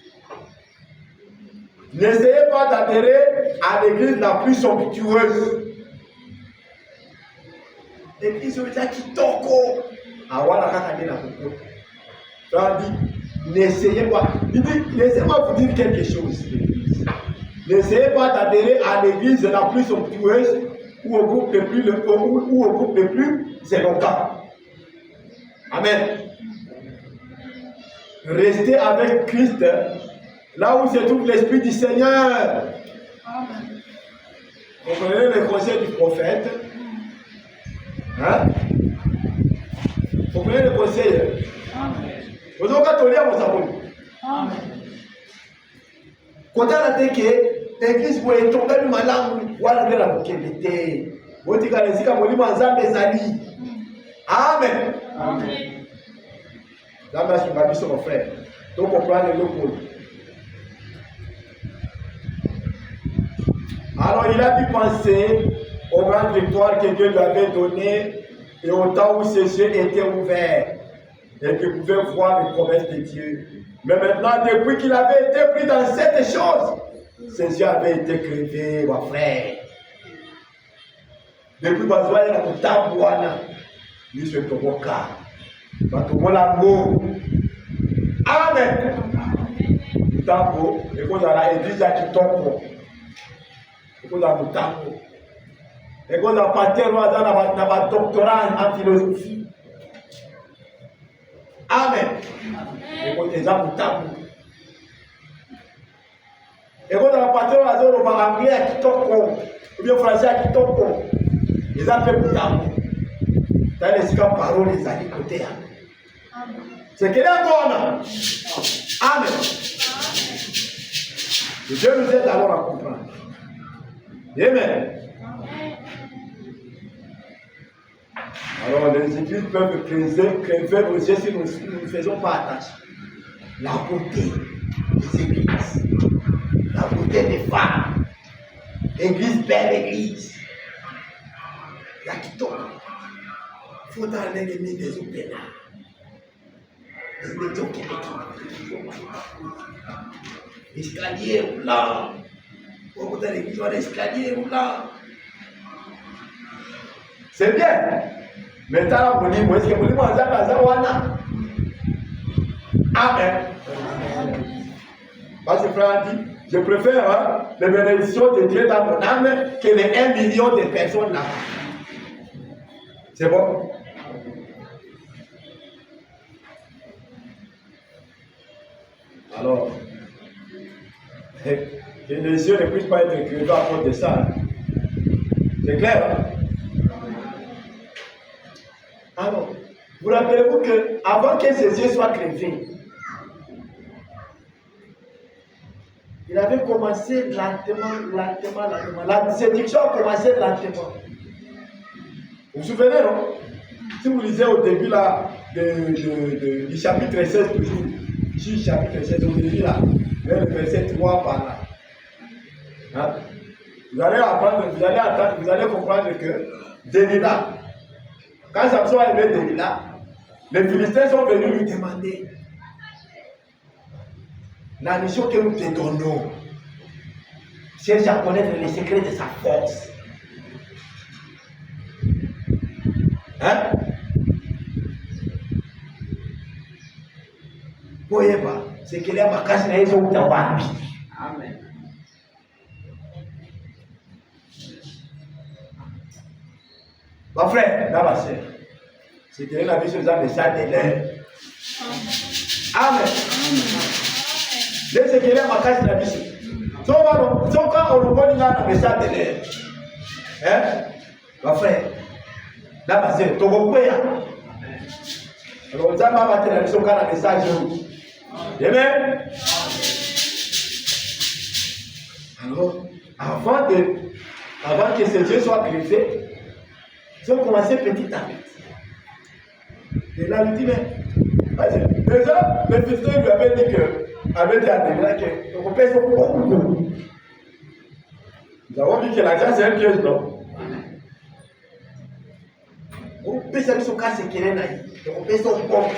N'essayez pas d'adhérer à l'église la plus somptueuse. L'église où il y a Kitoko. Awala kaka na koko. Ça dit, n'essayez pas. Il dit, laissez-moi vous dire quelque chose. N'essayez pas d'adhérer à l'église la plus somptueuse ou au groupe le plus éloquent. Amen. Restez avec Christ là où se trouve l'esprit du Seigneur. Amen. Vous comprenez le conseil du prophète? Hein? Vous comprenez le conseil? Vous avez qu'à tolérer vos abonnés. Amen. Quand on a dit que l'église est tombée du malin, voilà de la bouquette. Vous dites que les gens ont dit Amen. Amen. Là, je suis ma sur mon frère. Donc, on prend le lot. Alors, il a pu penser aux grandes victoires que Dieu lui avait données et au temps où ses yeux étaient ouverts et qu'il pouvait voir les promesses de Dieu. Mais maintenant, depuis qu'il avait été pris dans cette chose, ses yeux avaient été crevés, mon frère. Depuis que je suis là, je suis là. Amen. Tambo, et qu'on a la église qui tombe. Et qu'on a le tambo. Et qu'on a pas tellement dans doctorat en philosophie. Amen. Et qu'on a le tambo. Et quand on a parlé à zone anglais à Kitoko, ou bien français à Kitoko, ils appellent Boutamo. Dans les cas paroles, les alliés côté. C'est qu'il y a bon. Amen. Dieu nous aide alors à comprendre. Amen. Alors les églises peuvent faire aussi si nous ne faisons pas attention. La beauté des églises, la beauté des femmes, l'église, belle église. La Kitoko. Il faut dans l'ennemi des opéras. Les maisons qui escalier roulant. Beaucoup de l'église ont l'escalier roulant. C'est bien. Mais t'as la est-ce que vous wana? Amen. Parce que frère dit, je préfère les bénédictions de Dieu dans mon âme que les 1 million de personnes là. C'est bon? Alors, que les yeux ne puissent pas être crevés à cause de ça. C'est clair, hein? Alors, vous rappelez-vous qu'avant que ses yeux soient crevés, il avait commencé lentement. La séduction a commencé lentement. Vous vous souvenez, non? Si vous lisez au début là, du chapitre 16, toujours, ici, chapitre 16, au début là, vers le verset 3 par là. Hein? Vous allez apprendre, vous allez comprendre que Delilah, quand Samson est arrivé Delilah, les Philistins sont venus lui demander la mission que nous te donnons. Cherche à connaître les secrets de sa force. Hein? Vous voyez pas? C'est qu'il y a ma casse na yezo utawambi. Amen. Mon frère, ma soeur, c'est que la vie sur les messages de l'air. Amen. C'est qu'il y a ma casse na vie. Son quand on voit un message de l'air. Hein? Mon frère, là, ma soeur, tu vois. Alors, on a ma télé, on a un message. Amen. Alors, avant que ces yeux soient greffés, ils ont commencé petit à petit. Et là, il dit, mais, déjà, le Philistins lui avait dit que, avait dit à Delilah que les Européens sont beaucoup. Nous avons vu que l'argent, c'est un piège, non? On peut savoir ce cas, c'est qu'il est naïf. Les Européens sont beaucoup.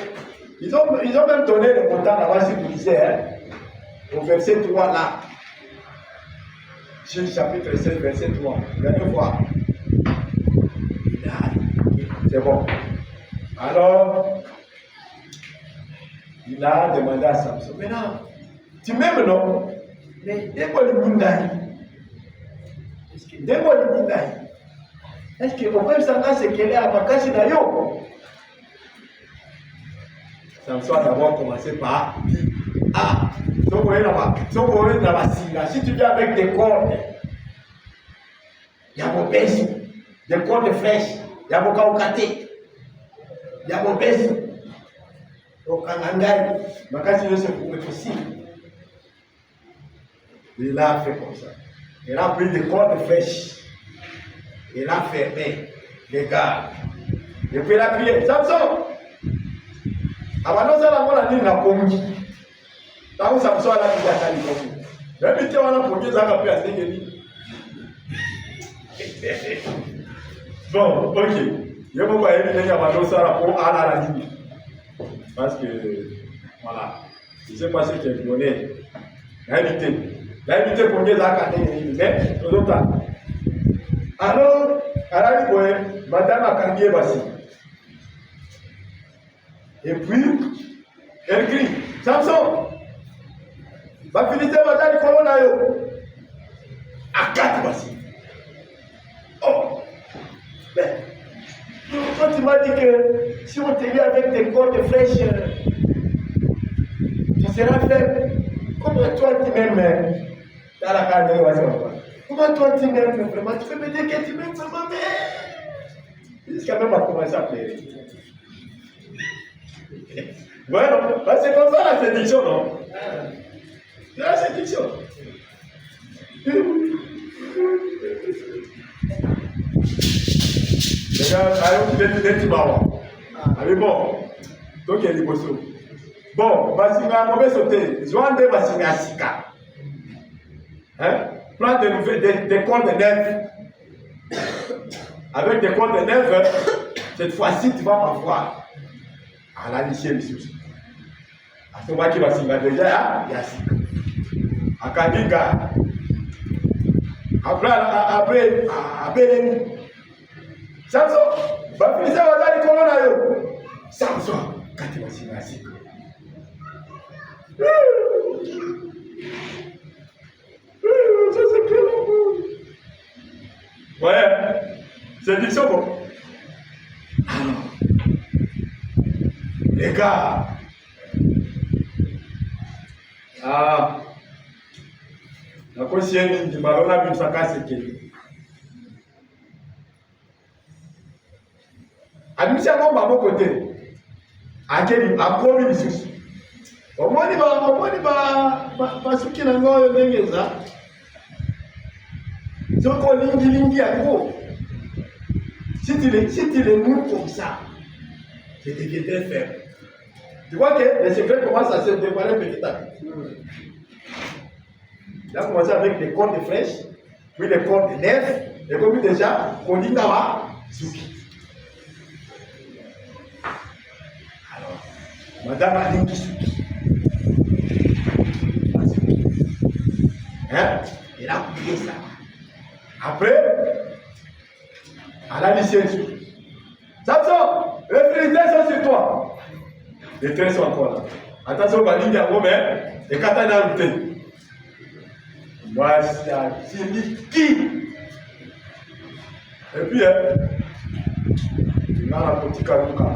Ils ont même donné le montant là-bas, si vous lisez, hein, au verset 3 là. Juge chapitre 16, verset 3. Vous allez voir. C'est bon. Alors, il a demandé à Samson, maintenant, tu m'aimes, non? Mais dis-moi le Bundaï. Dis-moi le Bundaï. Est-ce que vous pouvez savoir ce qu'elle est à ma casse d'ailleurs? Samson a d'abord commencé par dire, ah, si tu viens avec des cordes, il y a mon baiser, des cordes fraîches, il y a mon kaukate, il y a mon baiser, au kangangai, ma casse c'est pour être possible. Il a fait comme ça. Il a pris des cordes fraîches. Il a fermé les gardes. Et puis il a crié, Samson! Avant ça, la dit la pomme. Là où Samson a dit la pomme. Même si on a pomme, ça va faire bon, ok. Je ne vais pas éviter avant ça la pomme à la ligne. Parce que, voilà. Je ne sais pas ce qui est donné. L'invité pour les académies, mais aux autres. Alors, madame a cambié Bassi. Et puis, elle crie, Samson, va finir madame Colonayo. À 4 Bassi. Oh, ben, quand tu m'as dit que si on te lit avec des cordes fraîches, tu seras faible. Comment toi tu m'aimes? Dans la carte de l'oiseau. Comment toi tu m'aimes vraiment? Tu peux me dire que tu m'aimes vraiment, mais. Jusqu'à même à commencer à pleurer. Ouais, non? Bah, c'est comme ça la séduction, non? C'est la séduction. Les gars, allez, vous êtes marrant. Allez, bon. Donc, il y a des bossos. Bon, Basinga, mauvais sauter. Joande Basinga Sika. Hein? Prends des cordes neuves. Avec des cordes neuves, cette fois-ci, tu vas m'avoir. À la lycée, les soucis. À ce moment qui va signer déjà, il y a Sika. À Kadiga. Après, Samson, va finir ça, on va dire comment on a eu. Samson, quand tu vas signer Sika. Ça c'est clair. Ouais, c'est dit ça bon. Alors, les gars, la conscience du ballon là, il s'en casse qui. Admission à mon côté. À quel à combien de soucis? Au moins, il va ce qui n'a pas eu de ça. Donc, on lingi à nouveau. Si tu les moules comme ça, c'est que tu es faible. Tu vois que les secrets commencent à se dévoiler petit à petit. Il a commencé avec des cordes de flèches, puis des cordes de nerfs, et comme déjà, on dit Nawa, Suki. Alors, Madame Alingi Suki. Hein? Il a oublié ça. Après, à la lycée, Samson, les Philistins sont sur toi. Les trains sont encore là. Attention, ma ligne à Romain, et Katana Routé. Moi, c'est qui? Et puis, il a la petite carouca.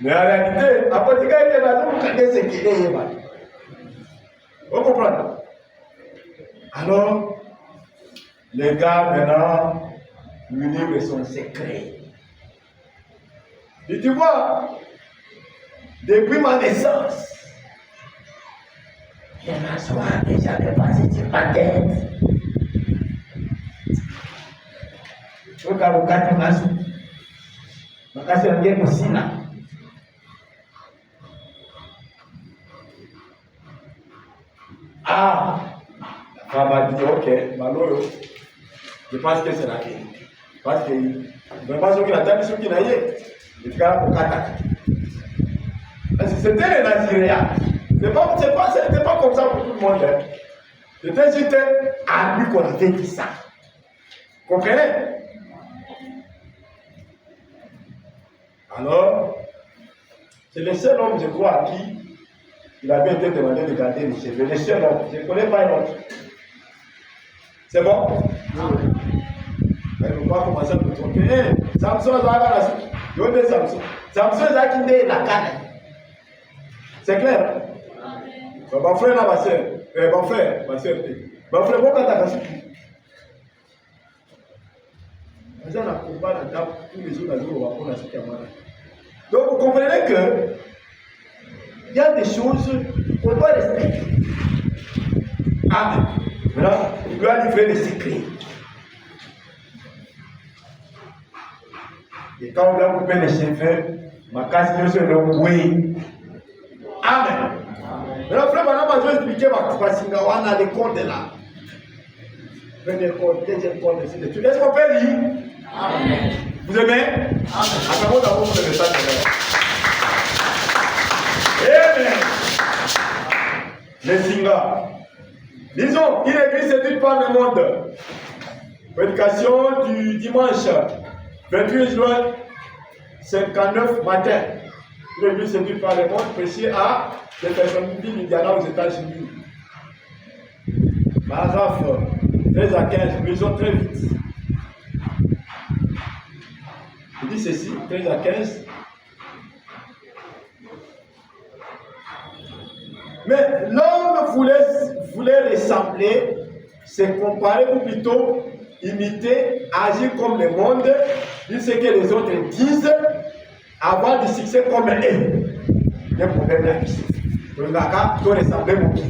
Mais en réalité, la petite carouca était là, donc, c'est qu'il est là. Vous comprenez? Alors, les gars, maintenant, lui livrent son secret. Et tu vois, depuis ma naissance, je m'assois et j'avais passé sur ma tête. Je vais vous gâter ma soupe. Je vais casser un bien aussi là. Ah! La femme a dit, ok, malheureux. Je pense que c'est la vérité. Parce que je ne pense pas qu'il a tant de choses qu'il a eu. Il est là pour Kata. C'était les Naziréens. Ce n'était pas comme ça pour tout le monde. Hein. C'était juste à lui qu'on avait dit ça. Vous comprenez? Alors, c'est le seul homme, je crois, à qui il avait été demandé de garder les cheveux. Le seul homme. Je ne connais pas un autre. C'est bon? Mais il ne faut pas commencer à me tromper. Hey, Samson, Samson, la canne. C'est clair? Mon frère, là, ma soeur. Mon frère, ma soeur. Mon frère, mon frère, ta casse. On a combat la table, tous les jours, on a ce qu'il y a. Donc, vous comprenez que il y a des choses qu'on doit respecter. Amen. Maintenant, il doit livrer des secrets. Et quand on doit couper les cheveux, ma casse de se le oui. Amen. Maintenant, frère, maintenant, je vais expliquer ma Singawana, les comptes là. Premier compte, deuxième compte, etc. Est-ce qu'on peut lire? Amen. Vous aimez? Amen. Acabons d'abord pour le message. Amen. Les Singas. Disons, une église séduite par le monde. Prédication du dimanche 28 juin 59 matin. Une église séduite par le monde, prêchée à des personnes d'Indiana aux États-Unis. Paragraphe 13 à 15, lisons très vite. Il dit ceci, 13 à 15. Mais l'homme voulait ressembler, se comparer ou plutôt imiter, agir comme le monde, dire ce que les autres disent, avoir du succès comme eux. Il y a un problème là ici. Le gars doit ressembler au qui.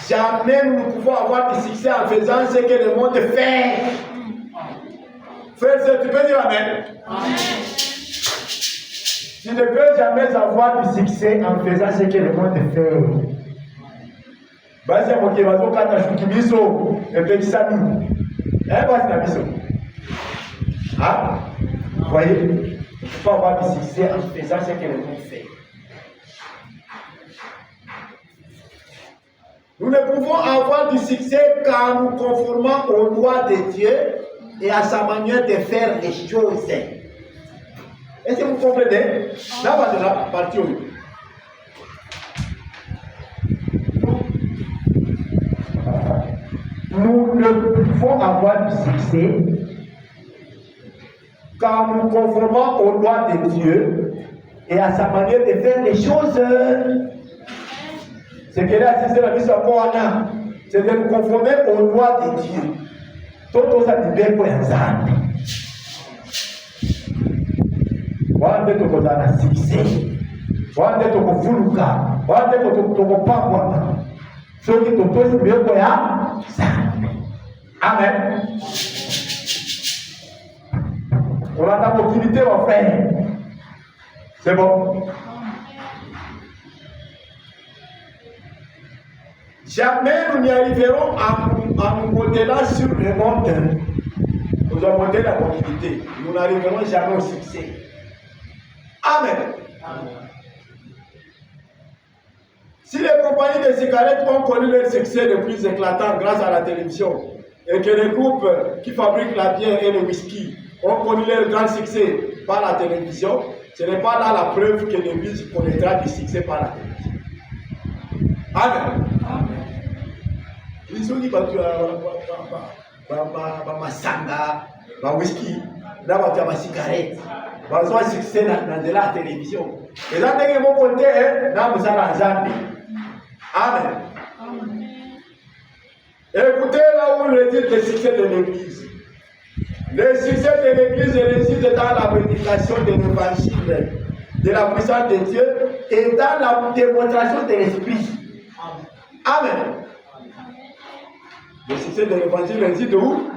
Jamais nous ne pouvons avoir du succès en faisant ce que le monde fait. Frère, tu peux dire Amen? Amen. Tu ne peux jamais avoir du succès en faisant ce que le monde fait. Basi ya mokebazo kata shuki biso epekisa nous. Basi na biso. Ah, vous voyez, il faut avoir du succès en faisant ce que le monde fait. Nous ne pouvons avoir du succès qu'en nous conformant aux lois de Dieu et à sa manière de faire les choses. Est-ce que vous comprenez? Là, va de la partie où nous ne pouvons avoir du succès qu'en nous conformant aux lois de Dieu et à sa manière de faire les choses. Ce que là, c'est la mission encore c'est de nous conformer aux lois de Dieu. Tout ça dit bien pour un zan. Wande to kozana succès. Wande to kufuluka. Wande to kopakwa. Soki to tosi bien pour un zan. Amen. On a ta opportunité, mon frère. C'est bon. Jamais nous n'y arriverons en nous modelant sur le monde. Nous avons modélé la mobilité. Nous n'arriverons jamais au succès. Amen. Amen. Si les compagnies de cigarettes ont connu leur succès le plus éclatant grâce à la télévision, et que les groupes qui fabriquent la bière et le whisky ont connu leur grand succès par la télévision, ce n'est pas là la preuve que l'Église connaîtra du succès par la télévision. Amen. Ils ont dit masanga, whisky, ma cigarette, un succès dans la télévision. Les gens qui vont compter dans le Amen. Écoutez là où le dit le succès de l'Église. Le succès de l'Église réside dans la prédication de l'évangile, de la puissance de Dieu et dans la démonstration de l'Esprit. Amen. Le succès de l'évangile réside où?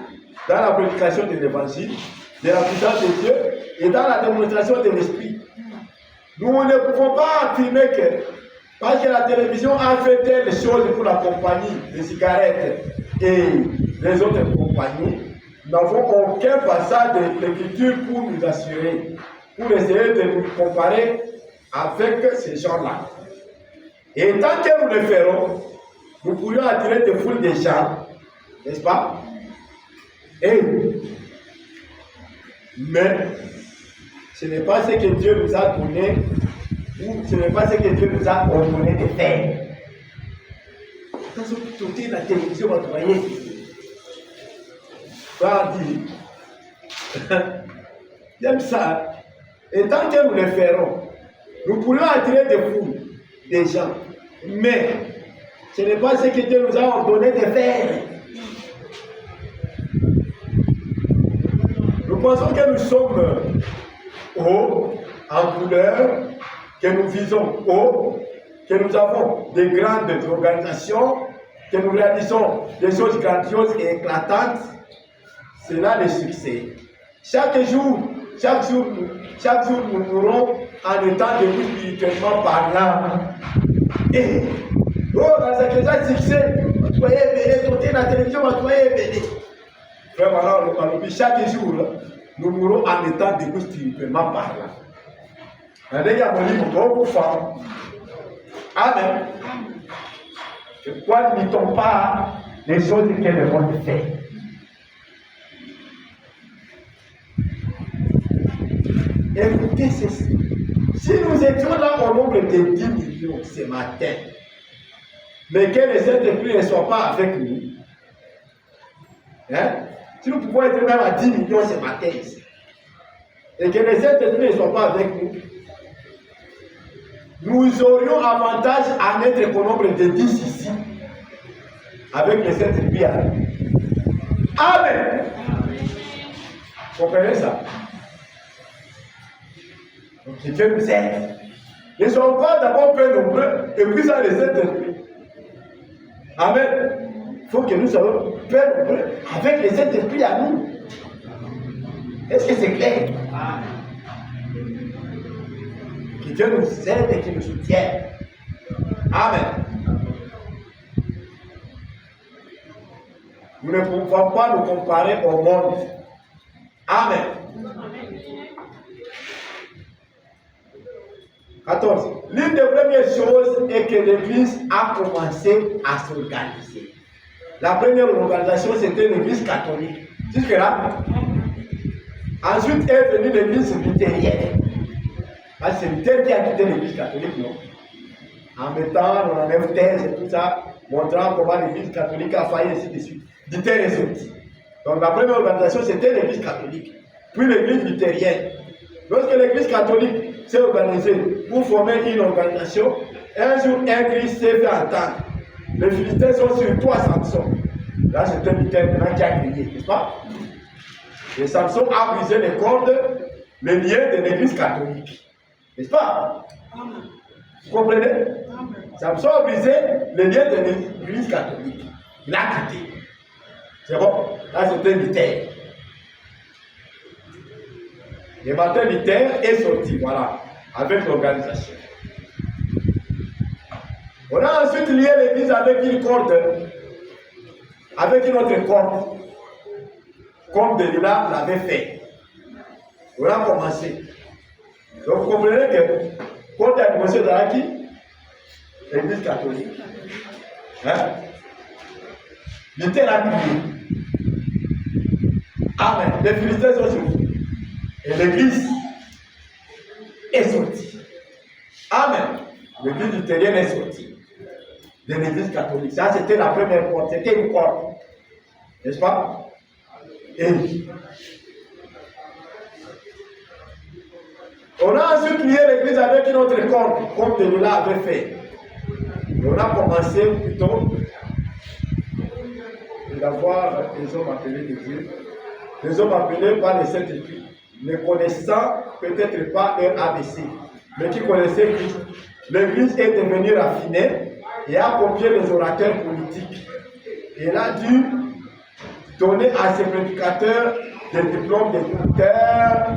Dans la prédication de l'évangile, de la puissance de Dieu et dans la démonstration de l'Esprit. Nous ne pouvons pas affirmer que parce que la télévision a fait telle chose pour la compagnie des cigarettes et les autres compagnies, nous n'avons aucun passage de l'écriture pour nous assurer, pour essayer de nous comparer avec ces gens-là. Et tant que nous le ferons, nous pourrions attirer des foules de gens, n'est-ce pas? Mais ce n'est pas ce que Dieu nous a donné, ou ce n'est pas ce que Dieu nous a ordonné de faire. Quand vous êtes la télévision, vous voyez, j'aime ça. Et tant que nous le ferons, nous pourrions attirer des foules, des gens. Mais ce n'est pas ce que Dieu nous a ordonné de faire. Nous pensons que nous sommes hauts en couleur, que nous visons haut, que nous avons des grandes organisations, que nous réalisons des choses grandioses et éclatantes. C'est là le succès. Chaque jour, nous mourrons en étant debout spirituellement parlant. Et, dans ce succès, vous voyez, vous la télévision, vous voyez, vraiment, chaque jour, nous mourons en étant debout spirituellement parlant. Amen. Pourquoi n'imitons pas les choses que le monde fait? Écoutez ceci. Si nous étions là au nombre de 10 millions ce matin, mais que les Saint-Esprit ne soient pas avec nous, si nous pouvons être même à 10 millions ce matin ici, et que les Saint-Esprit ne soient pas avec nous, nous aurions avantage à n'être qu'au nombre de 10 ici, avec les 7 tribus. Amen. Vous comprenez ça? Donc Dieu nous aide. Ils ne sont pas d'abord peu nombreux, et puis ça les 7 esprits. Amen. Il faut que nous soyons peu nombreux avec les 7 esprits à nous. Est-ce que c'est clair? Que Dieu nous aide et qu'il nous soutienne. Amen. Nous ne pouvons pas nous comparer au monde. Amen. 14. L'une des premières choses est que l'Église a commencé à s'organiser. La première organisation, c'était l'Église catholique. Jusque-là. Ensuite est venue l'Église luthérienne. C'est Luther qui a quitté l'Église catholique, non? En mettant dans la même thèse et tout ça, montrant comment l'Église catholique a failli, ainsi de suite. Luther est sorti. Donc la première organisation, c'était l'Église catholique. Puis l'Église luthérienne. Lorsque l'Église catholique s'est organisée pour former une organisation, un jour, un cri s'est fait entendre. Les Philistins sont sur toi, Samson. Là, c'était Luther qui a crié, n'est-ce pas? Et Samson a brisé les cordes, les liens de l'Église catholique. N'est-ce pas? Vous comprenez? Samson a brisé les liens de l'Église catholique. Il a quitté. C'est bon? Là, c'était Luther. Et maintenant, Luther est sorti, voilà, avec l'organisation. On a ensuite lié l'Église avec une corde, avec une autre corde, comme Delilah l'avait fait. On a commencé. Donc, vous comprenez que quand il y a commencé dans qui? L'Église catholique. Hein? Luther a crié. Amen. Les Philistins sont sortis. Et l'Église est sortie. Amen. L'Église luthérienne est sortie de l'Église catholique. Ça, c'était la première porte. C'était une porte. N'est-ce pas? Et on a ensuite lié l'Église avec une autre corde, comme Delilah avait fait. Et on a commencé plutôt d'avoir des hommes appelés de Dieu, des hommes appelés par les saints esprits, ne connaissant peut-être pas leur ABC, mais qui connaissaient Christ. L'Église est devenue raffinée et a copié les orateurs politiques. Et elle a dû donner à ses prédicateurs des diplômes de docteur.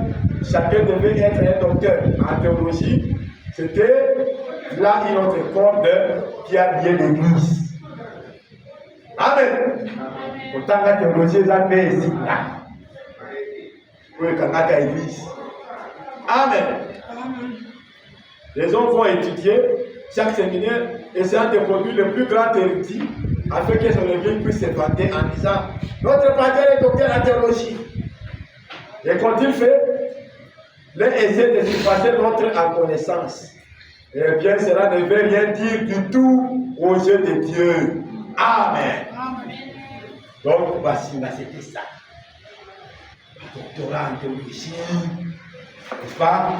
Chacun devait être un docteur en théologie. C'était là une autre corde qui a lié l'Église. Amen. Pourtant, la théologie est un peu ici, là. Oui, quand on a l'église. Amen. Les hommes vont étudier chaque séminaire, essayant de produire le plus grand érudit, afin que son église puisse se vanter en disant notre pasteur est docteur en théologie. Et quand il fait, l'un essaie de surpasser l'autre en connaissance. Eh bien, cela ne veut rien dire du tout aux yeux de Dieu. Amen. Donc, voici, là, c'était ça. Doctorat en théologie, n'est-ce pas?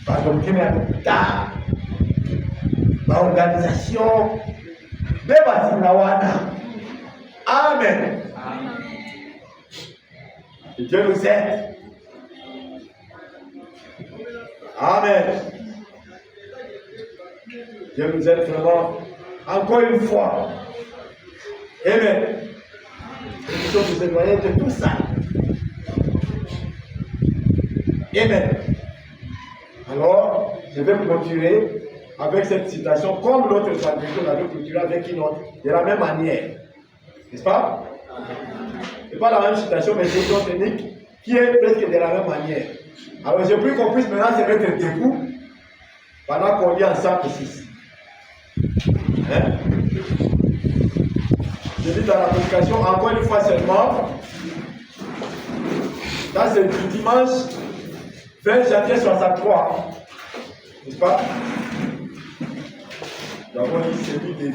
Par doctrine à l'hôpital, par organisation, de Basinawana. Amen. Que Dieu nous aide. Amen. Dieu nous aide vraiment. Encore une fois. Amen. Nous sommes vous éloignés de tout ça. Amen. Alors, je vais clôturer avec cette citation, comme l'autre traduction l'avait clôturé avec une autre, de la même manière. N'est-ce pas? Ce n'est pas la même citation, mais c'est une autre technique qui est presque de la même manière. Alors, j'ai pris qu'on puisse maintenant se mettre debout pendant qu'on lit ensemble ici. Hein? Je dis dans la prédication, encore une fois seulement, ça c'est du dimanche 20 janvier 63, n'est-ce pas? Nous avons lu celui de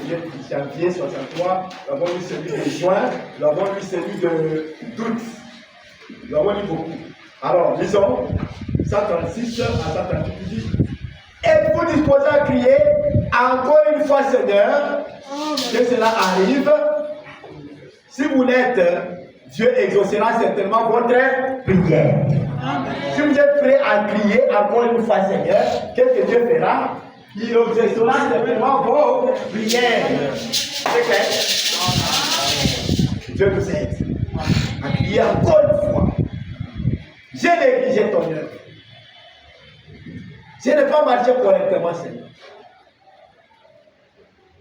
janvier 63, nous avons lu celui de juin, nous avons lu celui d'août. Nous avons lu beaucoup. Alors, lisons 136 à 138. Êtes-vous vous disposez à crier encore une fois, Seigneur, que cela arrive. Si vous l'êtes, Dieu exaucera certainement votre prière. Si vous êtes prêt à crier encore une fois, Seigneur, qu'est-ce que Dieu fera? Il exaucera certainement vos prières. C'est clair? Dieu nous aide à crier encore une fois. J'ai négligé ton œuvre. Je n'ai pas marché correctement, Seigneur.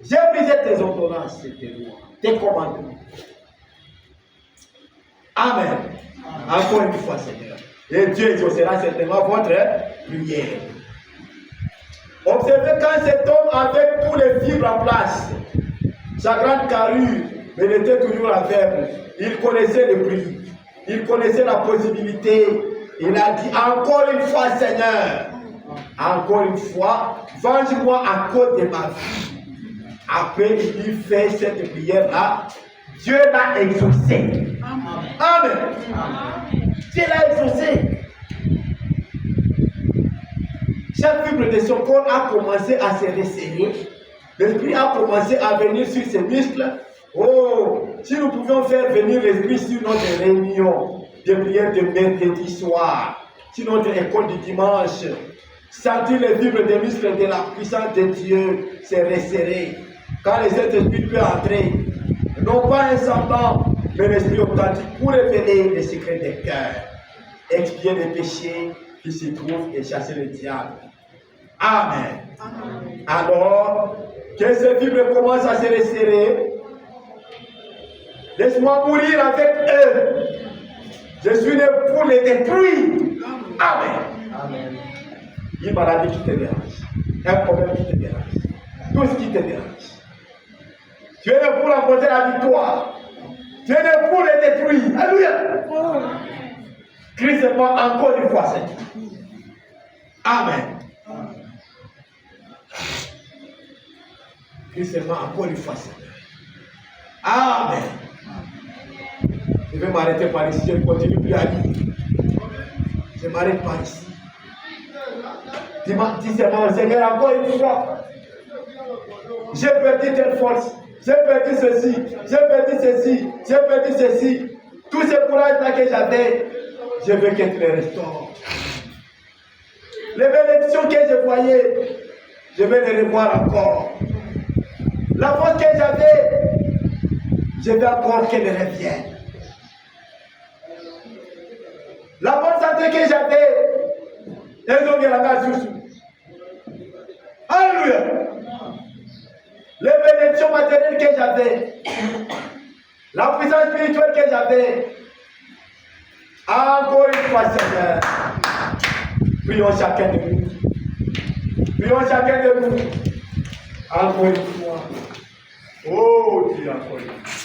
J'ai brisé tes ordonnances, tes lois, tes commandements. Amen. Encore une fois, Seigneur. Et Dieu exaucera certainement votre prière. Observez quand cet homme avec tous les fibres en place, sa grande carrure, mais il était toujours aveugle. Il connaissait le prix. Il connaissait la possibilité. Il a dit encore une fois, Seigneur, encore une fois, venge-moi à cause de ma vie. Après, il fait cette prière-là. Dieu l'a exaucé. Amen. Dieu l'a exaucé. Chaque fibre de son corps a commencé à se resserrer. L'esprit a commencé à venir sur ses muscles. Oh, si nous pouvions faire venir l'esprit sur notre réunion de prière de mercredi soir, sur notre école du dimanche, sentir les fibres des muscles de la puissance de Dieu se resserrer. Quand le Saint-Esprit peut entrer, non pas un semblant, mais l'esprit authentique pour révéler les secrets des cœurs, expier les péchés qui s'y trouvent et chasser le diable. Amen. Amen. Alors, que ces fibres commencent à se resserrer, laisse-moi mourir avec eux. Je suis né pour les détruire. Amen. Amen. Une maladie qui te dérange, un problème qui te dérange, tout ce qui te dérange. Tu es né pour remporter la victoire. Tu es né pour les détruire. Alléluia. Crie seulement encore une fois, Seigneur. Amen. Crie seulement encore une fois, Seigneur. Amen. Je vais m'arrêter par ici. Je ne continue plus à lire. Je m'arrête par ici. Dis seulement, Seigneur, encore une fois. J'ai perdu telle force. J'ai perdu ceci, j'ai perdu ceci, j'ai perdu ceci. Tous ces courages-là que j'avais, je veux que tu les restaures. Les bénédictions que je voyais, je vais les revoir encore. La force que j'avais, je veux encore qu'elle revienne. La bonne santé que j'avais, elles ont mis la base sous. Alléluia. Les bénédictions matérielles que j'avais, la puissance spirituelle que j'avais, encore une fois, Seigneur, prions chacun de nous. Prions chacun de nous. Encore une fois. Oh Dieu, encore une fois.